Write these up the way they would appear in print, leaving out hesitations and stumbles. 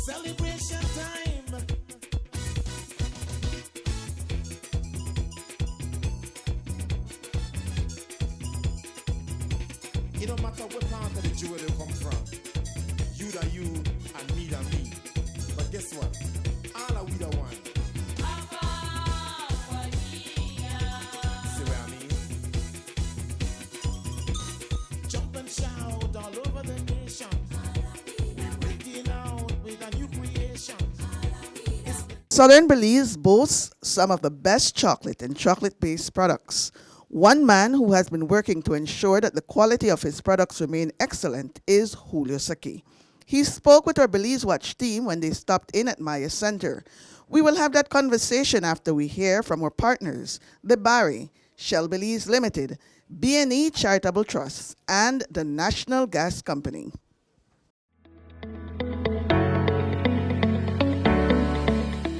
Celebration time. It don't matter what part of the jewel you come from. You da you and me da me. But guess what? All are we the one. See what I mean? Jump and shout all over the nation. We're breaking out with a new creation. Southern Belize boasts some of the best chocolate and chocolate-based products. One man who has been working to ensure that the quality of his products remain excellent is Julio Saqui. He spoke with our Belize Watch team when they stopped in at Maya Center. We will have that conversation after we hear from our partners, the Barry, Shell Belize Limited, B&E Charitable Trust, and the National Gas Company.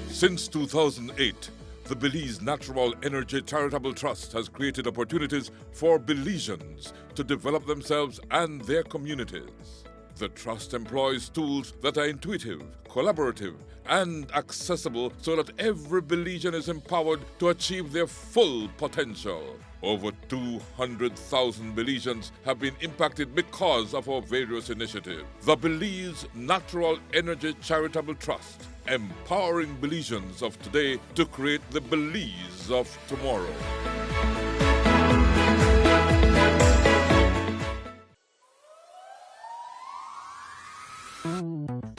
Since 2008, the Belize Natural Energy Charitable Trust has created opportunities for Belizeans to develop themselves and their communities. The trust employs tools that are intuitive, collaborative, and accessible so that every Belizean is empowered to achieve their full potential. Over 200,000 Belizeans have been impacted because of our various initiatives. The Belize Natural Energy Charitable Trust, empowering Belizeans of today to create the Belize of tomorrow.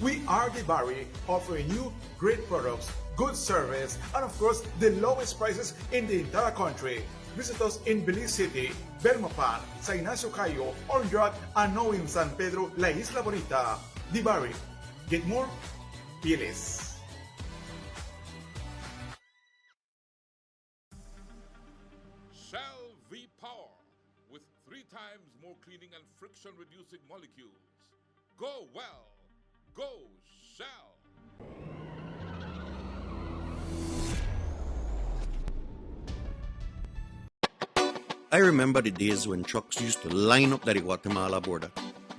We are the Barry, offering you great products, good service, and of course, the lowest prices in the entire country. Visit us in Belize City, Belmopan, San Ignacio Cayo, Orange, and now in San Pedro, La Isla Bonita. The Barry. Get more, pay less. Shell V-Power with 3 times more cleaning and friction-reducing molecules. Go well. Go Shell. I remember the days when trucks used to line up at the Guatemala border,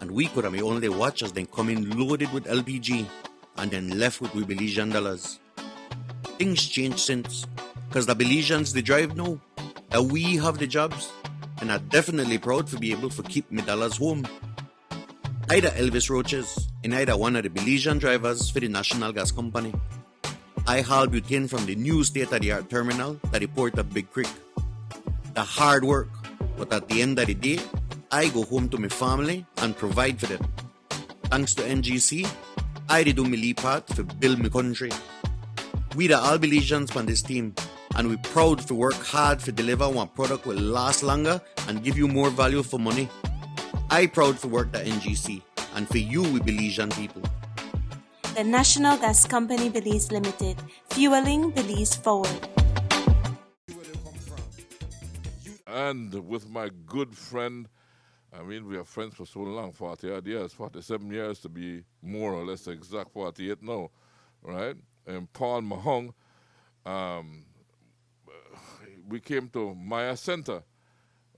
and we could have only watch as they come in loaded with LPG and then left with we Belizean dollars. Things changed since, because the Belizeans they drive now, that we have the jobs, and are definitely proud to be able to keep me dollars home. Either Elvis Roaches and either one of the Belizean drivers for the National Gas Company. I haul butane from the new state-of-the-art terminal to the port of Big Creek. The hard work, but at the end of the day, I go home to my family and provide for them. Thanks to NGC, I did do my lead part to build my country. We the all Belizeans on this team, and we're proud to work hard to deliver one product will last longer and give you more value for money. I proud to work at NGC, and for you we Belizean people. The National Gas Company Belize Limited, fueling Belize forward. And with my good friend, I mean, we are friends for so long, 40 odd years, 47 years to be more or less exact, 48 now, right? And Paul Mahong, we came to Maya Center,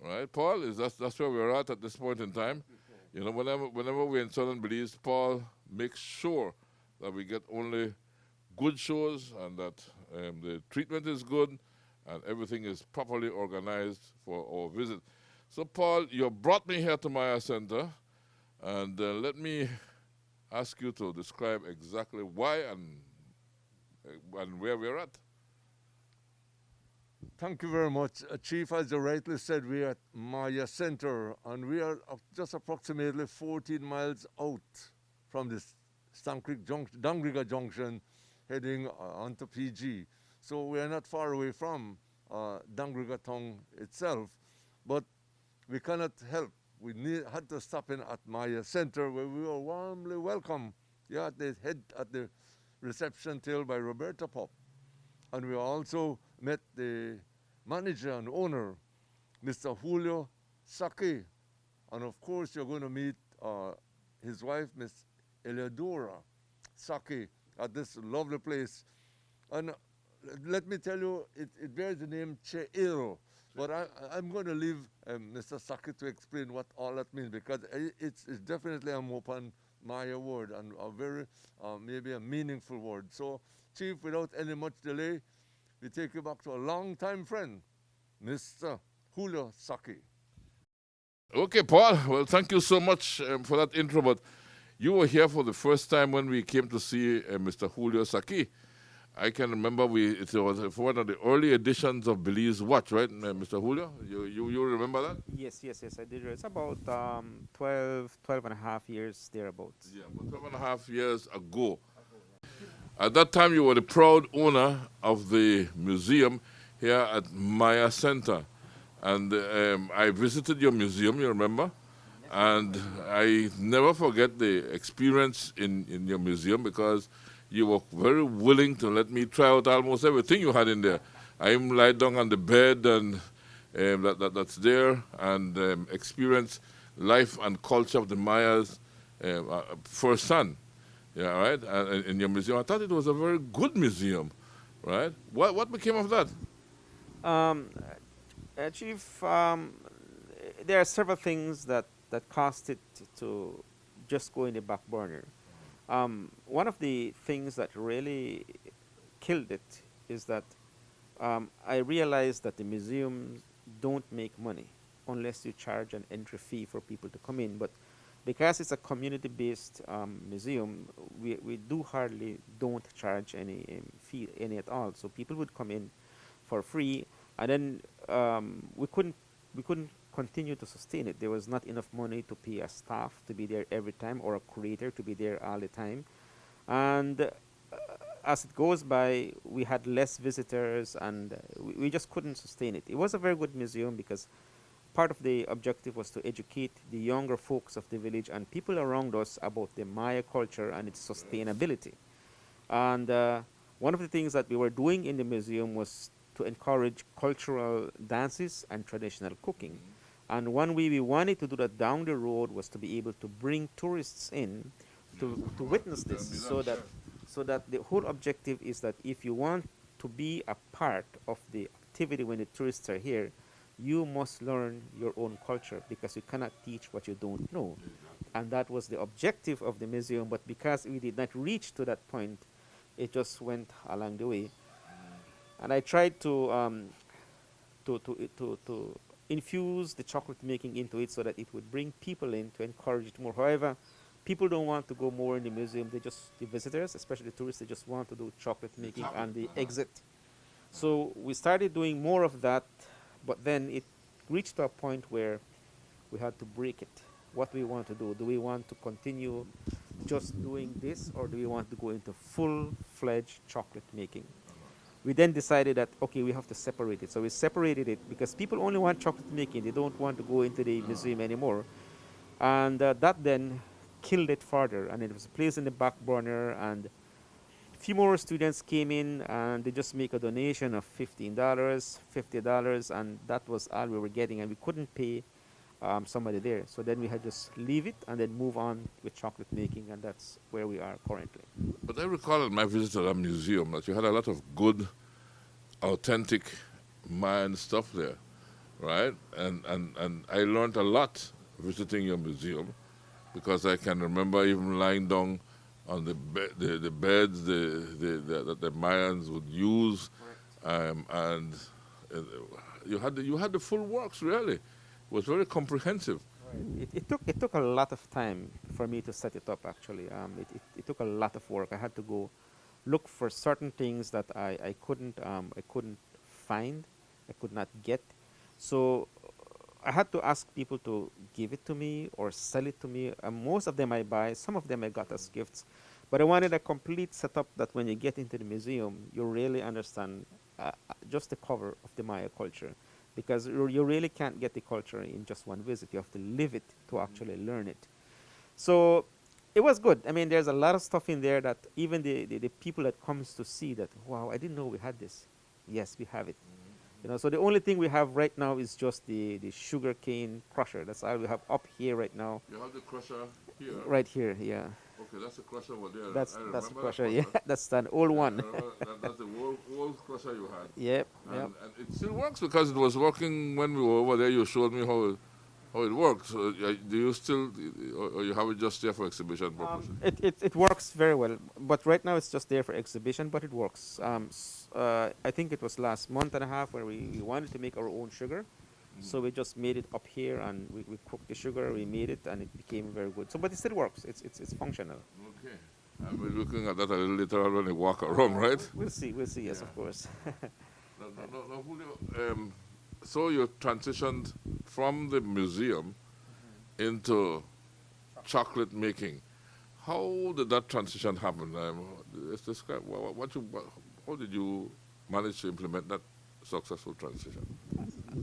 right? Paul, that's where we're at this point in time. You know, whenever we're in Southern Belize, Paul makes sure that we get only good shows and that the treatment is good and everything is properly organized for our visit. So, Paul, you brought me here to Maya Center, and let me ask you to describe exactly why and where we're at. Thank you very much. Chief, as you rightly said, we are at Maya Center, and we are just approximately 14 miles out from the Stann Creek Dangriga Junction, heading onto PG. So we are not far away from Dangriga town itself, but we cannot help. We had to stop in at Maya Center, where we were warmly welcomed. Yeah, at the reception table by Roberta Pop. And we also met the manager and owner, Mr. Julio Saqui. And of course, you're going to meet his wife, Miss Eleodora Saqui, at this lovely place. And let me tell you, it bears the name Che'il. But I'm going to leave Mr. Saqui to explain what all that means, because it's definitely I'm open Maya word, and a very, maybe a meaningful word. So, Chief, without any much delay, we take you back to a long-time friend, Mr. Julio Saqui. Okay, Paul. Well, thank you so much for that intro. But you were here for the first time when we came to see Mr. Julio Saqui. I can remember it was one of the early editions of Belize Watch, right, Mr. Julio? You remember that? Yes, I did. It's about 12 and a half years thereabouts. Yeah, about 12 and a half years ago. At that time, you were the proud owner of the museum here at Maya Center. And I visited your museum, you remember? And I never forget the experience in your museum because you were very willing to let me try out almost everything you had in there. I even lie down on the bed and that's there and experience life and culture of the Mayas firsthand. Yeah, right? In your museum, I thought it was a very good museum, right? What became of that? Chief, there are several things that caused it to just go in the back burner. One of the things that really killed it is that I realized that the museums don't make money unless you charge an entry fee for people to come in. But because it's a community-based museum, we don't charge any fee at all. So people would come in for free, and then we couldn't continue to sustain it. There was not enough money to pay a staff to be there every time or a curator to be there all the time. And as it goes by, we had less visitors and we just couldn't sustain it. It was a very good museum because part of the objective was to educate the younger folks of the village and people around us about the Maya culture and its sustainability. And one of the things that we were doing in the museum was to encourage cultural dances and traditional cooking. And one way we wanted to do that down the road was to be able to bring tourists in to witness this, so that the whole objective is that if you want to be a part of the activity when the tourists are here, you must learn your own culture because you cannot teach what you don't know. And that was the objective of the museum, but because we did not reach to that point, it just went along the way. And I tried to infuse the chocolate making into it so that it would bring people in to encourage it more. However, people don't want to go more in the museum. The visitors, especially the tourists, they just want to do chocolate making and the exit. So we started doing more of that, but then it reached to a point where we had to break it. What do we want to do? Do we want to continue just doing this, or do we want to go into full-fledged chocolate making? We then decided that, okay, we have to separate it. So we separated it because people only want chocolate making. They don't want to go into the museum anymore. And that then killed it further. And it was placed in the back burner. And a few more students came in and they just make a donation of $15, $50. And that was all we were getting. And we couldn't pay somebody there. So then we had just leave it and then move on with chocolate making. And that's where we are currently. But I recall at my visit to that museum that you had a lot of good, authentic Mayan stuff there, right? And I learned a lot visiting your museum because I can remember even lying down on the beds that the Mayans would use, and you had the full works really. It was very comprehensive. Right. It took a lot of time for me to set it up. Actually, it took a lot of work. I had to go look for certain things that I couldn't find, I could not get. So I had to ask people to give it to me or sell it to me. Most of them I buy. Some of them I got as gifts. But I wanted a complete setup that when you get into the museum, you really understand just the cover of the Maya culture. Because you really can't get the culture in just one visit. You have to live it to actually learn it. So it was good. I mean, there's a lot of stuff in there that even the people that comes to see that, wow, I didn't know we had this. Yes, we have it. You know, so the only thing we have right now is just the sugar cane crusher. That's all we have up here right now. You have the crusher here? Right here, yeah. Okay, that's the crusher over there. That's the crusher, yeah. That's an old one. That's the old crusher you had. Yep, and it still works because it was working when we were over there. You showed me how Oh, it works. Do you still, or you have it just there for exhibition purposes? It works very well, but right now it's just there for exhibition, but it works. I think it was last month and a half where we wanted to make our own sugar. So we just made it up here, and we cooked the sugar, we made it, and it became very good. So, but it still works. It's functional. Okay. I'll be looking at that a little later on when I walk around, right? We'll see. Yes, of course. No, Julio, so you transitioned from the museum into chocolate making. How did that transition happen? Let's describe how did you manage to implement that successful transition?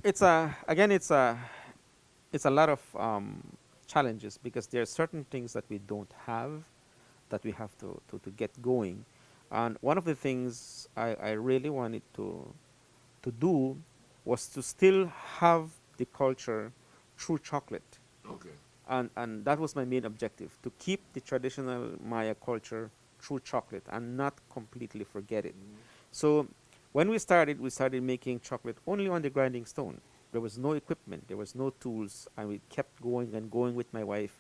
It's a lot of challenges, because there are certain things that we don't have that we have to get going. And one of the things I really wanted to do was to still have the culture through chocolate. Okay. And that was my main objective, to keep the traditional Maya culture through chocolate and not completely forget it. So when we started making chocolate only on the grinding stone. There was no equipment, there was no tools, and we kept going and going with my wife.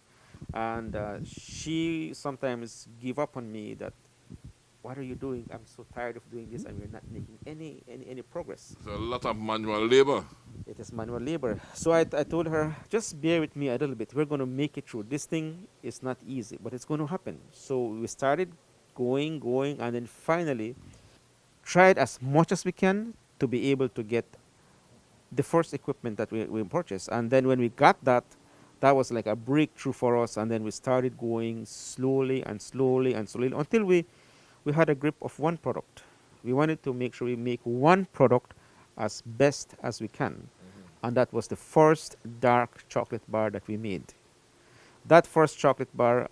And she sometimes give up on me that, what are you doing? I'm so tired of doing this, and we're not making any progress. It's a lot of manual labor. It is manual labor. So I told her, just bear with me a little bit. We're going to make it through. This thing is not easy, but it's going to happen. So we started going, and then finally tried as much as we can to be able to get the first equipment that we purchased. And then when we got that was like a breakthrough for us. And then we started going slowly until we had a grip of one product. We wanted to make sure we make one product as best as we can. And that was the first dark chocolate bar that we made. That first chocolate bar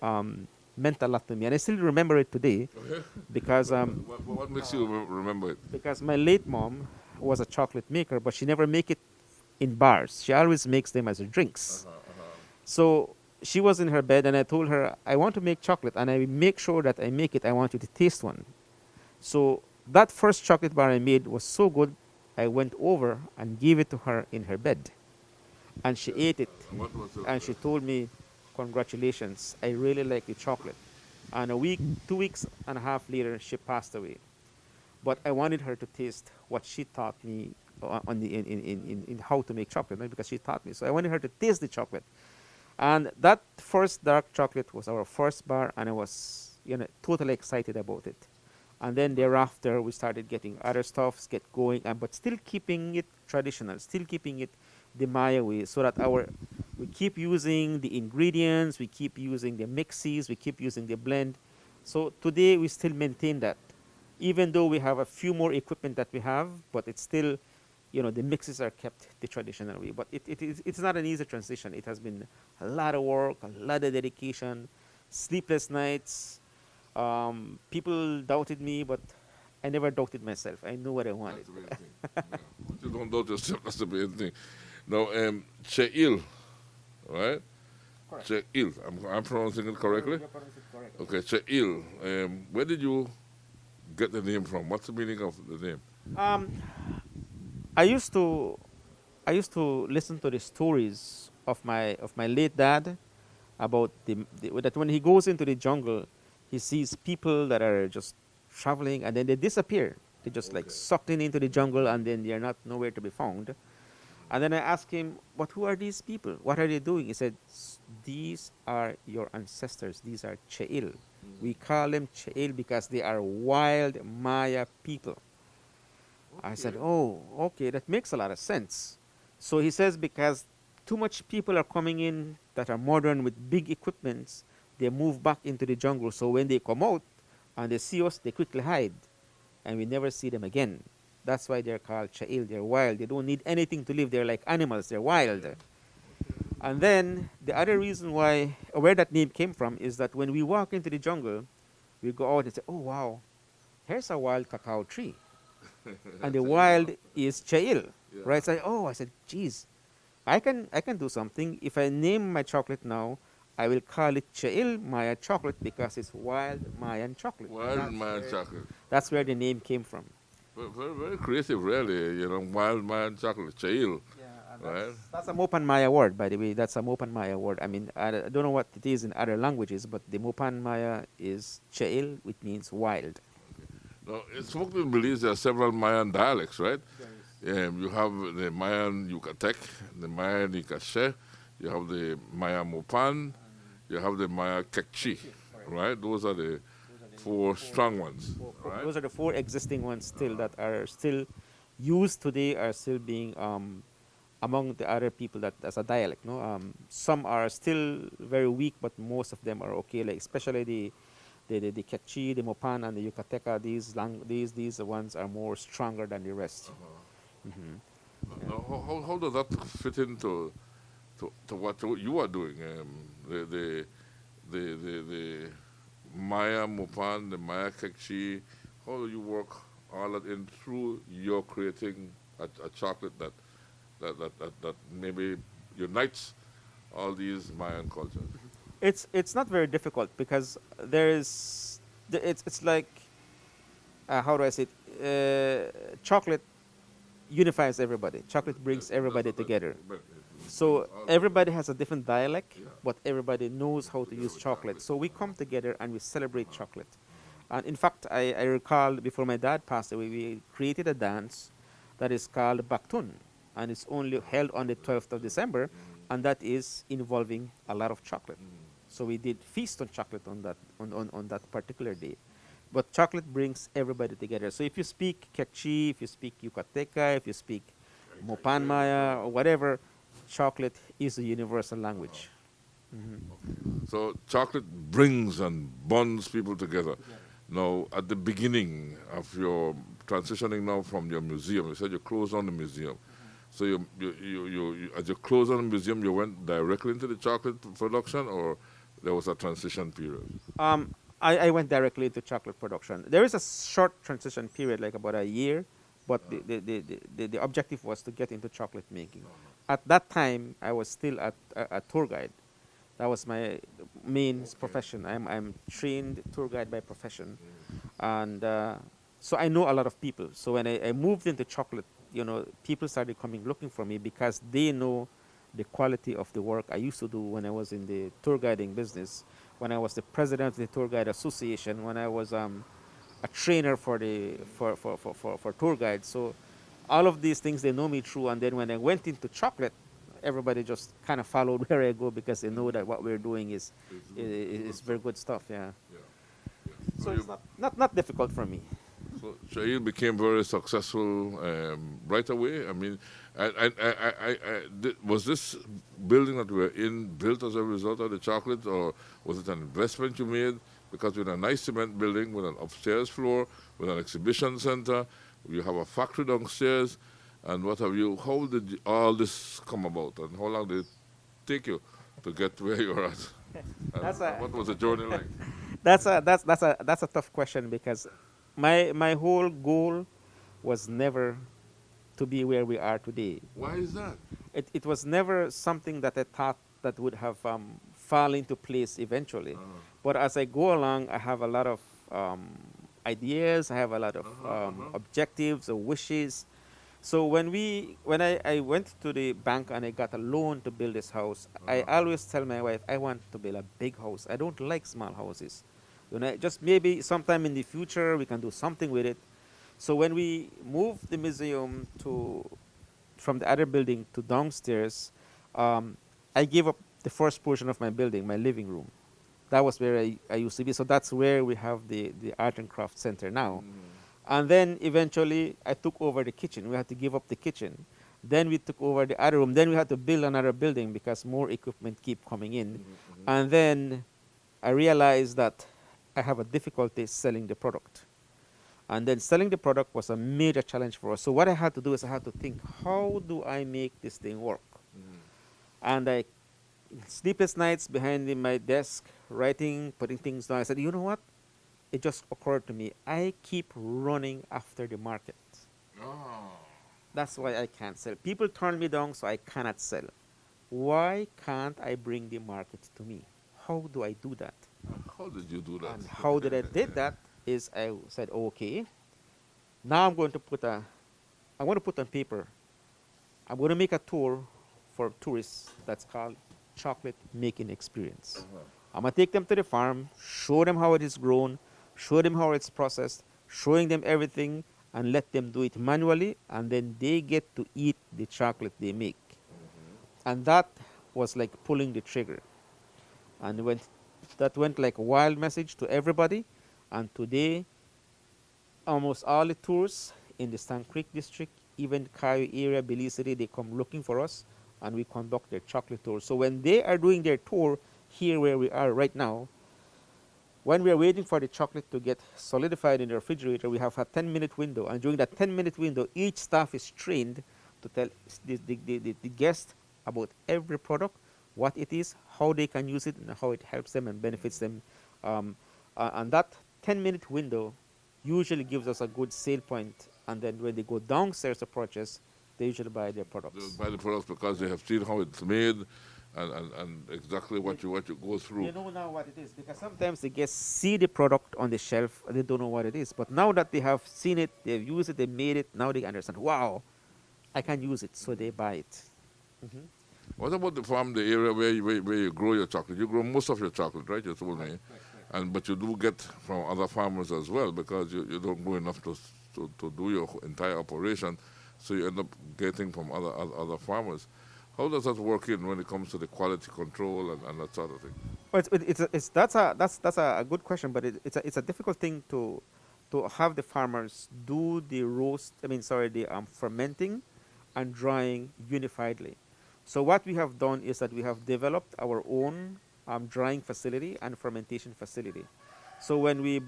meant a lot to me, and I still remember it today. Okay. Because what makes you remember it? Because my late mom was a chocolate maker, but she never make it in bars. She always makes them as drinks. So she was in her bed, and I told her, I want to make chocolate, and I make sure that I make it. I want you to taste one. So that first chocolate bar I made was so good, I went over and gave it to her in her bed. And she ate it. What was it? And she told me, congratulations, I really like the chocolate. And 2 weeks and a half later, she passed away. But I wanted her to taste what she taught me in how to make chocolate, right? Because she taught me. So I wanted her to taste the chocolate. And that first dark chocolate was our first bar, and I was totally excited about it. And then thereafter, we started getting other stuffs, get going, but still keeping it traditional, still keeping it the Maya way, so that we keep using the ingredients, we keep using the mixes, we keep using the blend. So today, we still maintain that. Even though we have a few more equipment that we have, but it's still, the mixes are kept the traditional way. But it's not an easy transition. It has been a lot of work, a lot of dedication, sleepless nights. People doubted me, but I never doubted myself. I knew what I wanted. That's the main thing. Yeah. You don't doubt yourself, that's the main thing. Now, Cheil, right? Correct. Cheil, I'm pronouncing it correctly? You're pronouncing it correctly. Okay, Cheil. Where did you get the name from? What's the meaning of the name? I used to listen to the stories of my late dad about that when he goes into the jungle, he sees people that are just traveling, and then they disappear. They just like sucked into the jungle, and then they're not nowhere to be found. And then I asked him, but who are these people? What are they doing? He said, these are your ancestors. These are Cheil. We call them Cheil because they are wild Maya people. I said, oh, okay, that makes a lot of sense. So he says, because too much people are coming in that are modern with big equipments, they move back into the jungle. So when they come out and they see us, they quickly hide, and we never see them again. That's why they're called Cheil. They're wild. They don't need anything to live. They're like animals. They're wild. And then the other reason where that name came from is that when we walk into the jungle, we go out and say, oh, wow, here's a wild cacao tree. And the wild is Cheil, right? So I said, geez, I can do something. If I name my chocolate now, I will call it Cheil Maya chocolate because it's wild Mayan chocolate. Wild Mayan chocolate. That's where the name came from. Very, very creative, really. Wild Mayan chocolate, Cheil. Yeah, right? That's a Mopan Maya word, by the way. That's a Mopan Maya word. I mean, I don't know what it is in other languages, but the Mopan Maya is Cheil, which means wild. Now, in spoken in Belize, there are several Mayan dialects, right? You have the Mayan Yucatec, the Mayan Ikache, you have the Maya Mopan, you have the Maya Kekchi, right? Those are the four strong ones, right? Those are the four existing ones still that are still used today, are still being among the other people that as a dialect. No, some are still very weak, but most of them are okay. Like especially the Kekchi, the Mopan, and the Yucateca. These ones are more stronger than the rest. Now, how does that fit into to what you are doing? The Maya Mopan, the Maya Kekchi. How do you work all that in through your creating a chocolate that maybe unites all these Mayan cultures? It's not very difficult because it's like how do I say it? Chocolate unifies everybody. Chocolate brings everybody together. So everybody has a different dialect, but everybody knows how to use chocolate. So we come together and we celebrate chocolate. And in fact, I recall before my dad passed away, we created a dance that is called Baktun, and it's only held on the 12th of December, and that is involving a lot of chocolate. So we did feast on chocolate on that particular day. But chocolate brings everybody together. So if you speak Kekchi, if you speak Yucateca, if you speak Mopan Maya or whatever, chocolate is a universal language. So chocolate brings and bonds people together. Now, at the beginning of your transitioning now from your museum, you said you closed on the museum. So as you closed on the museum, you went directly into the chocolate production, or there was a transition period? I went directly into chocolate production. There is a short transition period, like about a year, but the objective was to get into chocolate making. At that time, I was still a tour guide. That was my main profession. I'm trained tour guide by profession, and so I know a lot of people. So when I moved into chocolate, people started coming looking for me because they know the quality of the work I used to do when I was in the tour guiding business, when I was the president of the Tour Guide Association, when I was a trainer for tour guides. So all of these things they know me through, and then when I went into chocolate, everybody just kind of followed where I go because they know that what we're doing is very good stuff. Yeah. So it's not difficult for me. So Shail became very successful right away. I mean, was this building that we're in built as a result of the chocolate, or was it an investment you made? Because with a nice cement building with an upstairs floor, with an exhibition center, you have a factory downstairs, and what have you? How did all this come about, and how long did it take you to get where you're at? What was the journey like? That's a tough question because my whole goal was never to be where we are today. Why is that? It was never something that I thought that would have fall into place eventually. But as I go along, I have a lot of ideas. I have a lot of objectives or wishes. So when I went to the bank and I got a loan to build this house, I always tell my wife, I want to build a big house. I don't like small houses. Just maybe sometime in the future we can do something with it. So when we moved the museum from the other building to downstairs, I gave up the first portion of my building, my living room. That was where I used to be. So that's where we have the Art and Craft Center now. And then eventually I took over the kitchen. We had to give up the kitchen. Then we took over the other room. Then we had to build another building because more equipment keep coming in. And then I realized that I have a difficulty selling the product. And then selling the product was a major challenge for us. So what I had to do is I had to think, how do I make this thing work? And I sleepless nights behind in my desk, writing, putting things down. I said, you know what? It just occurred to me, I keep running after the market. That's why I can't sell. People turn me down, so I cannot sell. Why can't I bring the market to me? How do I do that? How did you do that? And how did I did that is I said, okay, now I'm going to put on paper I'm going to make a tour for tourists that's called Chocolate Making Experience. I'm going to take them to the farm, show them how it is grown, show them how it's processed, showing them everything, and let them do it manually, and then they get to eat the chocolate they make. And that was like pulling the trigger. And that went like a wild message to everybody. And today, almost all the tours in the Stann Creek District, even Cacao area, Belize City, they come looking for us, and we conduct their chocolate tour. So when they are doing their tour here where we are right now, when we are waiting for the chocolate to get solidified in the refrigerator, we have a 10-minute window. And during that 10-minute window, each staff is trained to tell the guest about every product, what it is, how they can use it, and how it helps them and benefits them. And that 10-minute window usually gives us a good sale point. And then when they go downstairs to purchase, they usually buy their products. They buy the products because they have seen how it's made and exactly what you go through. They know now what it is, because sometimes they guests see the product on the shelf and they don't know what it is. But now that they have seen it, they've used it, they made it, now they understand, wow, I can use it, so they buy it. What about the farm, the area where you grow your chocolate? You grow most of your chocolate, right? You told me. But you do get from other farmers as well, because you don't grow enough to do your entire operation, so you end up getting from other farmers. How does that work in when it comes to the quality control and that sort of thing? Well, that's a good question, but it's a difficult thing to have the farmers do the fermenting and drying unifiedly. So what we have done is that we have developed our own drying facility and fermentation facility. So when we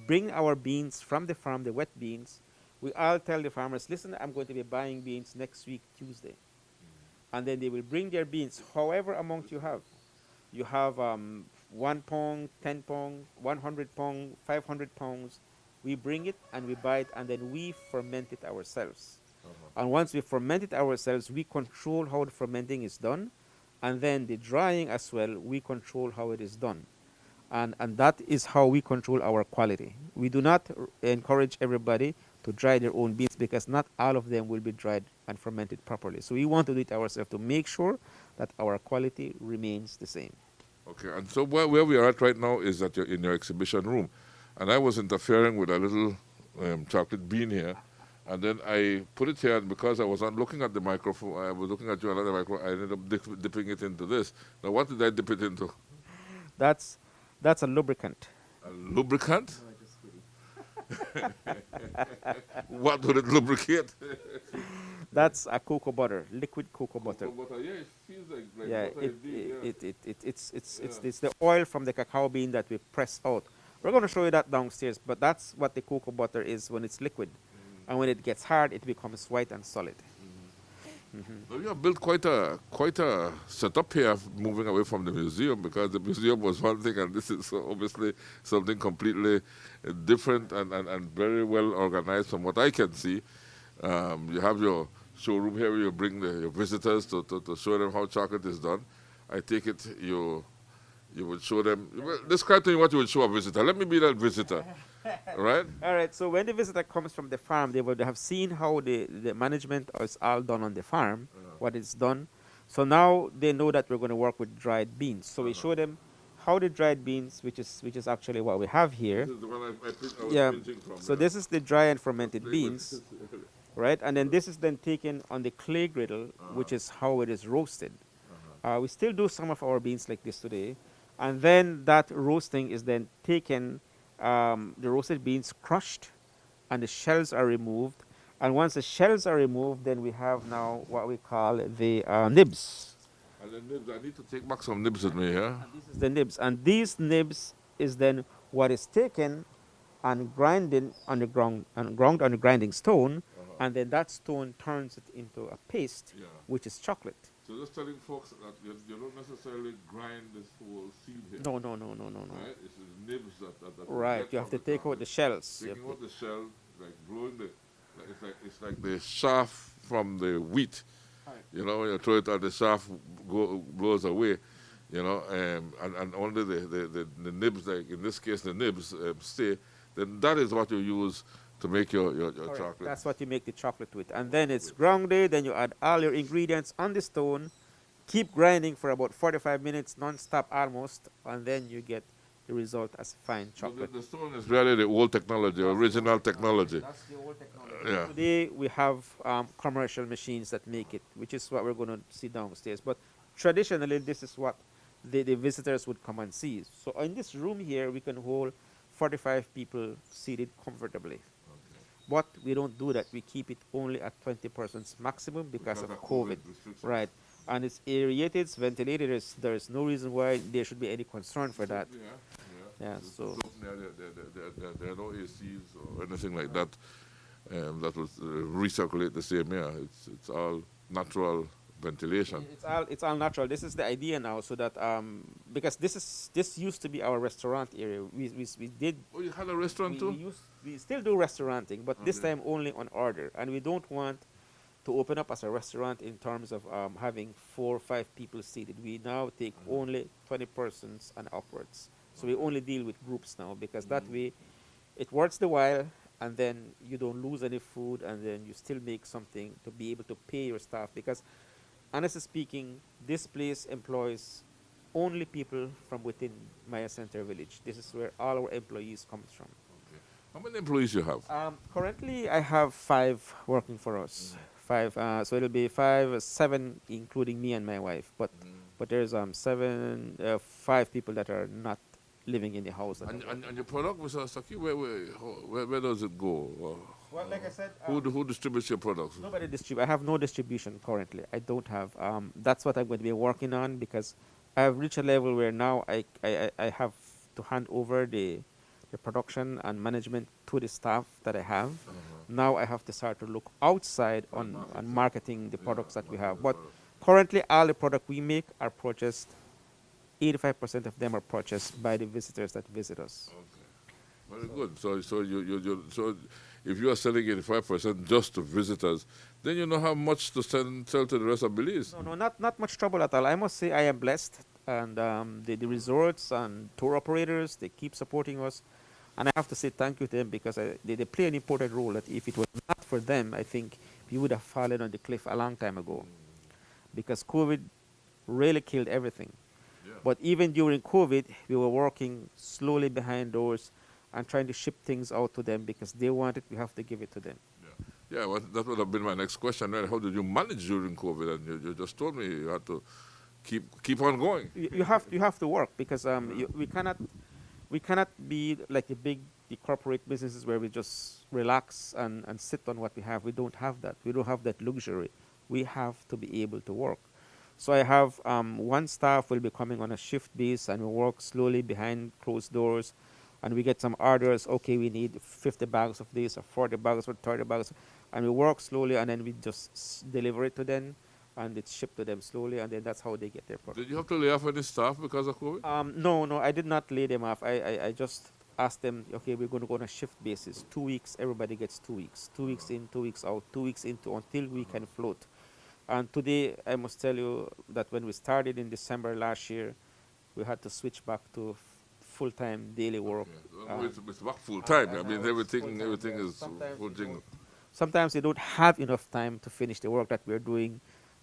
bring our beans from the farm, the wet beans, we all tell the farmers, listen, I'm going to be buying beans next week, Tuesday. And then they will bring their beans, however amount you have. You have 1 pound, 10 pound, 100 pound, 500 pounds. We bring it and we buy it, and then we ferment it ourselves. And once we ferment it ourselves, we control how the fermenting is done. And then the drying as well, we control how it is done. And that is how we control our quality. We do not encourage everybody to dry their own beans, because not all of them will be dried and fermented properly. So we want to do it ourselves to make sure that our quality remains the same. Okay, and so where we are at right now is that you're in your exhibition room. And I was interfering with a little chocolate bean here. And then I put it here, and because I was not looking at the microphone, I was looking at you another microphone, I ended up dipping it into this. Now, what did I dip it into? That's a lubricant. A lubricant? No, just kidding. What would it lubricate? That's a cocoa butter, liquid cocoa butter. Cocoa butter, yeah, it feels like yeah, butter. It's the oil from the cacao bean that we press out. We're going to show you that downstairs, but that's what the cocoa butter is when it's liquid. And when it gets hard, it becomes white and solid. So you have built quite a setup here, moving away from the museum, because the museum was one thing, and this is obviously something completely different and very well organized from what I can see. You have your showroom here where you bring your visitors to show them how chocolate is done. I take it you would show them. Describe to me what you would show a visitor. Let me be that visitor. Right? All right. So when the visitor comes from the farm, they would have seen how the management is all done on the farm, what is done. So now they know that we're going to work with dried beans. So we show them how the dried beans, which is actually what we have here. This is the one I was pinching from. So this is the dry and fermented beans, right? And then this is then taken on the clay griddle, which is how it is roasted. We still do some of our beans like this today. And then that roasting is then taken, the roasted beans crushed, and the shells are removed. And once the shells are removed, then we have now what we call the nibs. And the nibs, I need to take back some nibs with me here. And this is the nibs. And these nibs is then what is taken and grinded on the ground on the grinding stone, and then that stone turns it into a paste, which is chocolate. So just telling folks that you don't necessarily grind this whole seed here. No. Right? It's the nibs that right. You have to take out the shells. Taking out the shell, like blowing it's like the chaff from the wheat. Right. You know, when you throw it out, the chaff blows away. You know, and only the nibs, like in this case, the nibs stay. Then that is what you use to make your Correct. chocolate. That's what you make the chocolate with. And then it's grounded, then you add all your ingredients on the stone, keep grinding for about 45 minutes, non-stop almost, and then you get the result as fine So chocolate. the stone is really the old technology, original technology. That's the old technology. Yeah. Today we have commercial machines that make it, which is what we're going to see downstairs. But traditionally, this is what the visitors would come and see. So in this room here, we can hold 45 people seated comfortably. But we don't do that. We keep it only at 20 persons maximum because of COVID. restrictions. Right. And it's aerated, it's ventilated. There's no reason why there should be any concern for that. Yeah, so There are no ACs or anything like that that will recirculate the same air. It's all natural ventilation. it's all natural. This is the idea now, so that because this used to be our restaurant area. We did. Oh, you had a restaurant too? We still do restauranting, but this time only on order, and we don't want to open up as a restaurant in terms of having 4 or 5 people seated. We now take only 20 persons and upwards. So we only deal with groups now, because that way it works the while, and then you don't lose any food, and then you still make something to be able to pay your staff. Because honestly speaking, this place employs only people from within Maya Center Village. This is where all our employees comes from. How many employees you have? Currently, I have 5 working for us. 5, so it'll be 7, including me and my wife. But there's 5 people that are not living in the house. And your product, Mr. Saqui, where does it go? Well, like I said, Who distributes your products? nobody distribute. I have no distribution currently. I don't have. That's what I'm going to be working on, because I've reached a level where now I have to hand over the production and management to the staff that I have. Now I have to start to look outside on marketing the products that we have. But currently, all the product we make are purchased. 85% of them are purchased by the visitors that visit us. Very good. So if you are selling 85% just to visitors, then you don't have much to sell to the rest of Belize. No, not much trouble at all. I must say I am blessed, and the resorts and tour operators, they keep supporting us, and I have to say thank you to them, because they play an important role. That if it was not for them, I think we would have fallen on the cliff a long time ago, because COVID really killed everything. But even during COVID, we were working slowly behind doors and trying to ship things out to them, because they want it, we have to give it to them. Yeah, well, that would have been my next question. Right? How did you manage during COVID? And you just told me you had to keep on going. You have to work, because we cannot be like the corporate businesses where we just relax and sit on what we have. We don't have that. We don't have that luxury. We have to be able to work. So I have 1 staff will be coming on a shift base, and we work slowly behind closed doors, and we get some orders. Okay, we need 50 bags of this, or 40 bags, or 30 bags, and we work slowly, and then we just deliver it to them, and it's shipped to them slowly, and then that's how they get their product. Did you have to lay off any staff because of COVID? No, I did not lay them off. I just asked them, okay, we're going to go on a shift basis. 2 weeks, everybody gets 2 weeks. 2 weeks in, 2 weeks out, 2 weeks into, until we can float. And today, I must tell you that when we started in December last year, we had to switch back to full-time daily work. It's back full-time. I mean, everything is full jingle. Sometimes we don't have enough time to finish the work that we're doing,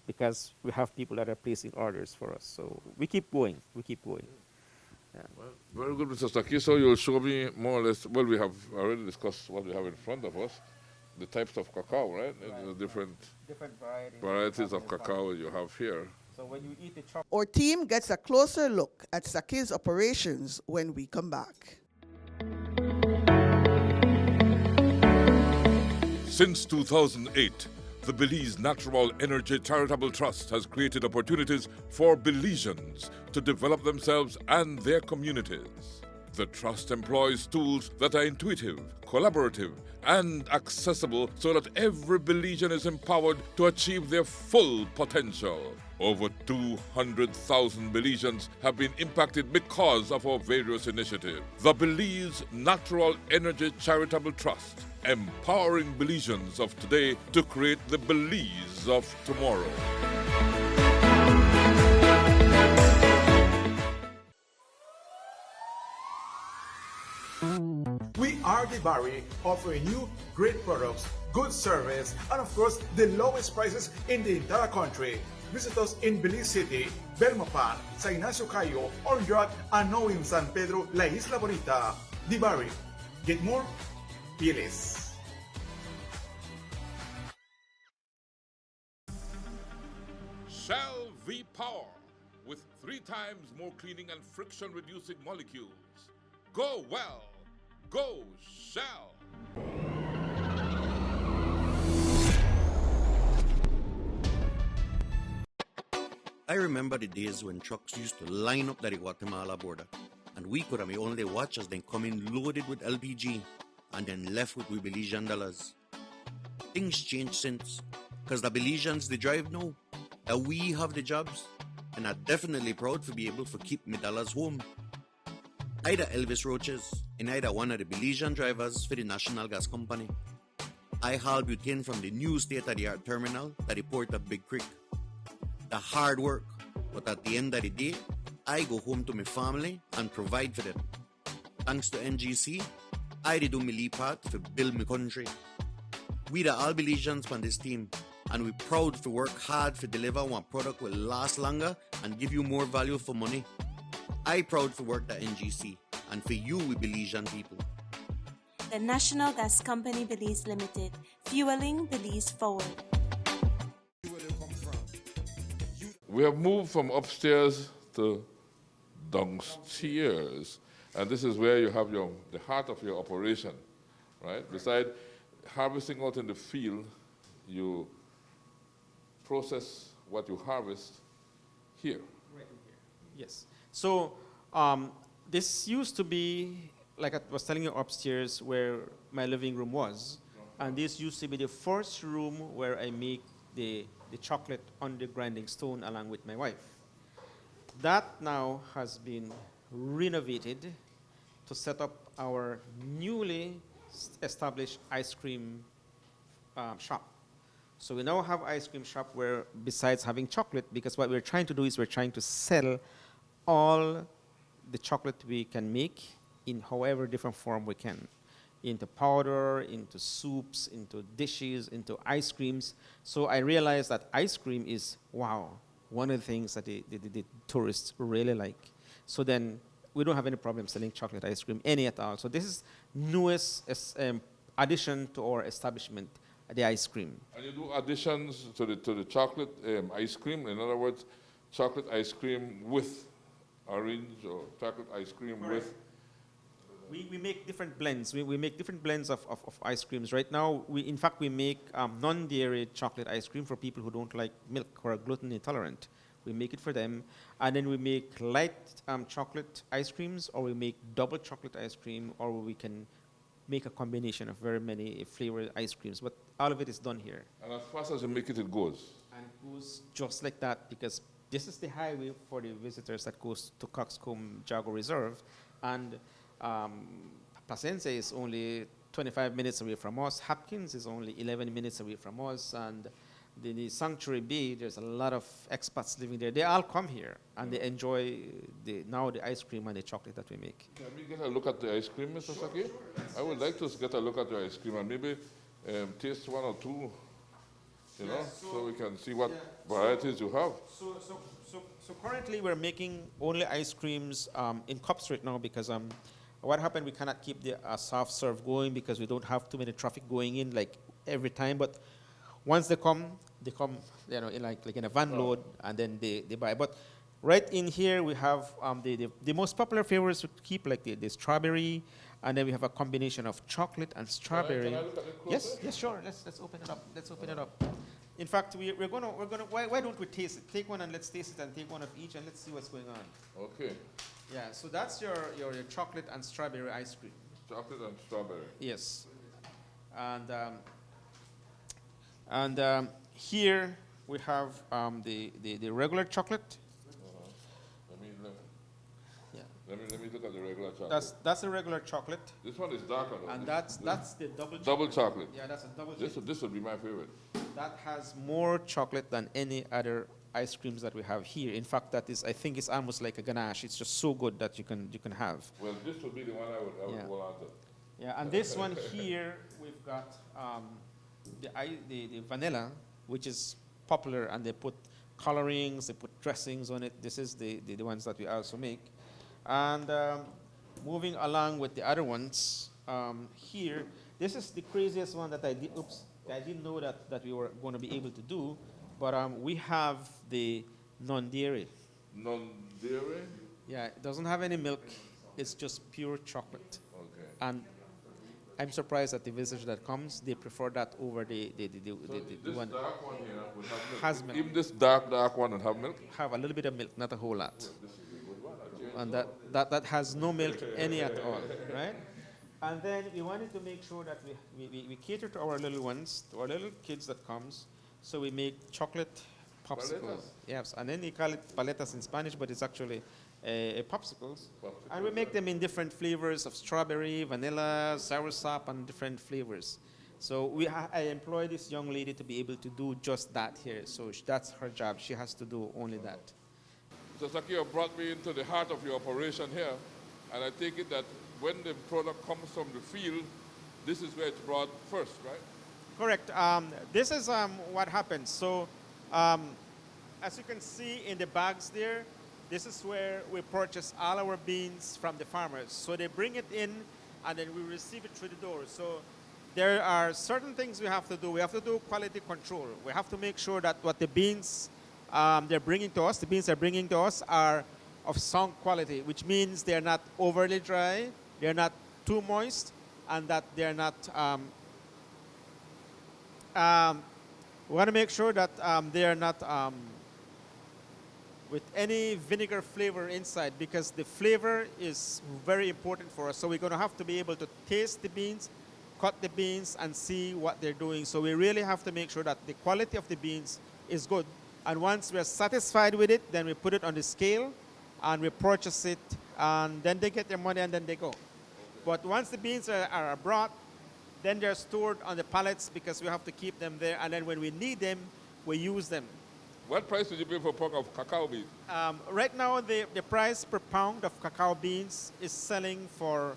because we have people that are placing orders for us. So we keep going. Yeah. Well, very good, Mr. Saqui. So you'll show me more or less, well, we have already discussed what we have in front of us. The types of cacao, right? The different varieties of cacao you have here. So when you eat the chocolate, Our team gets a closer look at Saqi's operations when we come back. Since 2008, the Belize Natural Energy Charitable Trust has created opportunities for Belizeans to develop themselves and their communities. The trust employs tools that are intuitive, collaborative, and accessible, so that every Belizean is empowered to achieve their full potential. Over 200,000 Belizeans have been impacted because of our various initiatives. The Belize Natural Energy Charitable Trust, empowering Belizeans of today to create the Belize of tomorrow. We are the Barry, offering you great products, good service, and of course, the lowest prices in the entire country. Visit us in Belize City, Belmopan, San Ignacio Cayo, Orange, and now in San Pedro, La Isla Bonita. The Barry. Get more? Pay less. Shell V-Power with 3 times more cleaning and friction-reducing molecules. Go well. Go Shell. I remember the days when trucks used to line up at the Guatemala border, and we could have only watch as they come in loaded with LPG and then left with we Belizean dollars. Things changed since, because the Belizeans they drive now, and we have the jobs, and I'm definitely proud to be able to keep my dollars home. Either Elvis Roaches and either one of the Belizean drivers for the National Gas Company. I haul butane from the new state-of-the-art terminal to the port of Big Creek. The hard work, but at the end of the day, I go home to my family and provide for them. Thanks to NGC, I did do my lead part to build my country. We the all Belizeans on this team, and we're proud to work hard to deliver one product will last longer and give you more value for money. I proud to work at NGC, and for you we Belizean people. The National Gas Company Belize Limited, fueling Belize forward. We have moved from upstairs to downstairs, and this is where you have the heart of your operation, right? Beside harvesting out in the field, you process what you harvest here. Right in here. Yes. So this used to be, like I was telling you, upstairs where my living room was, and this used to be the first room where I make the chocolate on the grinding stone along with my wife. That now has been renovated to set up our newly established ice cream shop. So we now have ice cream shop where besides having chocolate, because what we're trying to do is we're trying to sell all the chocolate we can make in however different form we can. Into powder, into soups, into dishes, into ice creams. So I realized that ice cream is, wow, one of the things that the tourists really like. So then we don't have any problem selling chocolate ice cream, any at all. So this is newest addition to our establishment, the ice cream. And you do additions to the chocolate ice cream. In other words, chocolate ice cream with orange or chocolate ice cream with... We make different blends. We make different blends of ice creams. Right now, in fact, we make non-dairy chocolate ice cream for people who don't like milk or are gluten intolerant. We make it for them. And then we make light chocolate ice creams, or we make double chocolate ice cream, or we can make a combination of very many flavored ice creams. But all of it is done here. And as fast as you make it goes? And it goes just like that, because this is the highway for the visitors that goes to Coxcomb Jago Reserve. And Placense is only 25 minutes away from us. Hopkins is only 11 minutes away from us. And the Sanctuary Bay, there's a lot of expats living there. They all come here, and they enjoy the ice cream and the chocolate that we make. Can we get a look at the ice cream, Mr. Saqui? I would like to get a look at the ice cream and maybe taste one or two, so we can see what varieties you have. So currently we're making only ice creams in cups right now, because what happened, we cannot keep the soft serve going because we don't have too many traffic going in like every time. But once they come in like in a van load, and then they buy. But right in here we have the most popular flavors we keep, like the strawberry, and then we have a combination of chocolate and strawberry. Can I look at it closer? Yes, sure. Let's open it up. Let's open it up. In fact, we're gonna. Why don't we taste it? Take one and let's taste it, and take one of each, and let's see what's going on. Okay. Yeah. So that's your chocolate and strawberry ice cream. Chocolate and strawberry. Yes. And here we have the regular chocolate. Let me look at the regular chocolate. That's the regular chocolate. This one is darker though. And that's the double chocolate. Double chocolate. Yeah, that's a double chocolate. This would be my favorite. That has more chocolate than any other ice creams that we have here. In fact, that is, I think it's almost like a ganache. It's just so good that you can have. Well, this would be the one I would Yeah. hold on to. Yeah, and this one here, we've got the vanilla, which is popular, and they put colorings, they put dressings on it. This is the ones that we also make. And moving along with the other ones, here, this is the craziest one that I did. Oops, I didn't know that we were going to be able to do, but we have the non-dairy. Non-dairy? Yeah, it doesn't have any milk. It's just pure chocolate. Okay. And I'm surprised that the visitor that comes, they prefer that over the This one dark one here would have milk. has milk. Even this dark one would have milk? Have a little bit of milk, not a whole lot. And that has no milk any at all, right? And then we wanted to make sure that we cater to our little ones, to our little kids that comes. So we make chocolate popsicles. Paletas? Yes, and then they call it paletas in Spanish, but it's actually popsicles. And we make them in different flavors of strawberry, vanilla, soursop, and different flavors. So I employ this young lady to be able to do just that here. So that's her job. She has to do only that. So Saqui, you brought me into the heart of your operation here, and I take it that when the product comes from the field, this is where it's brought first, right? Correct. This is what happens. So as you can see in the bags there, this is where we purchase all our beans from the farmers. So they bring it in, and then we receive it through the door. So there are certain things we have to do. We have to do quality control. We have to make sure that what the beans they're bringing to us, the beans they're bringing to us are of sound quality, which means they're not overly dry, they're not too moist, and that they're not, we want to make sure that they're not with any vinegar flavor inside, because the flavor is very important for us. So we're going to have to be able to taste the beans, cut the beans, and see what they're doing. So we really have to make sure that the quality of the beans is good. And once we're satisfied with it, then we put it on the scale and we purchase it, and then they get their money and then they go. But once the beans are brought, then they're stored on the pallets because we have to keep them there, and then when we need them, we use them. What price did you pay for a pound of cacao beans? Right now, the price per pound of cacao beans is selling for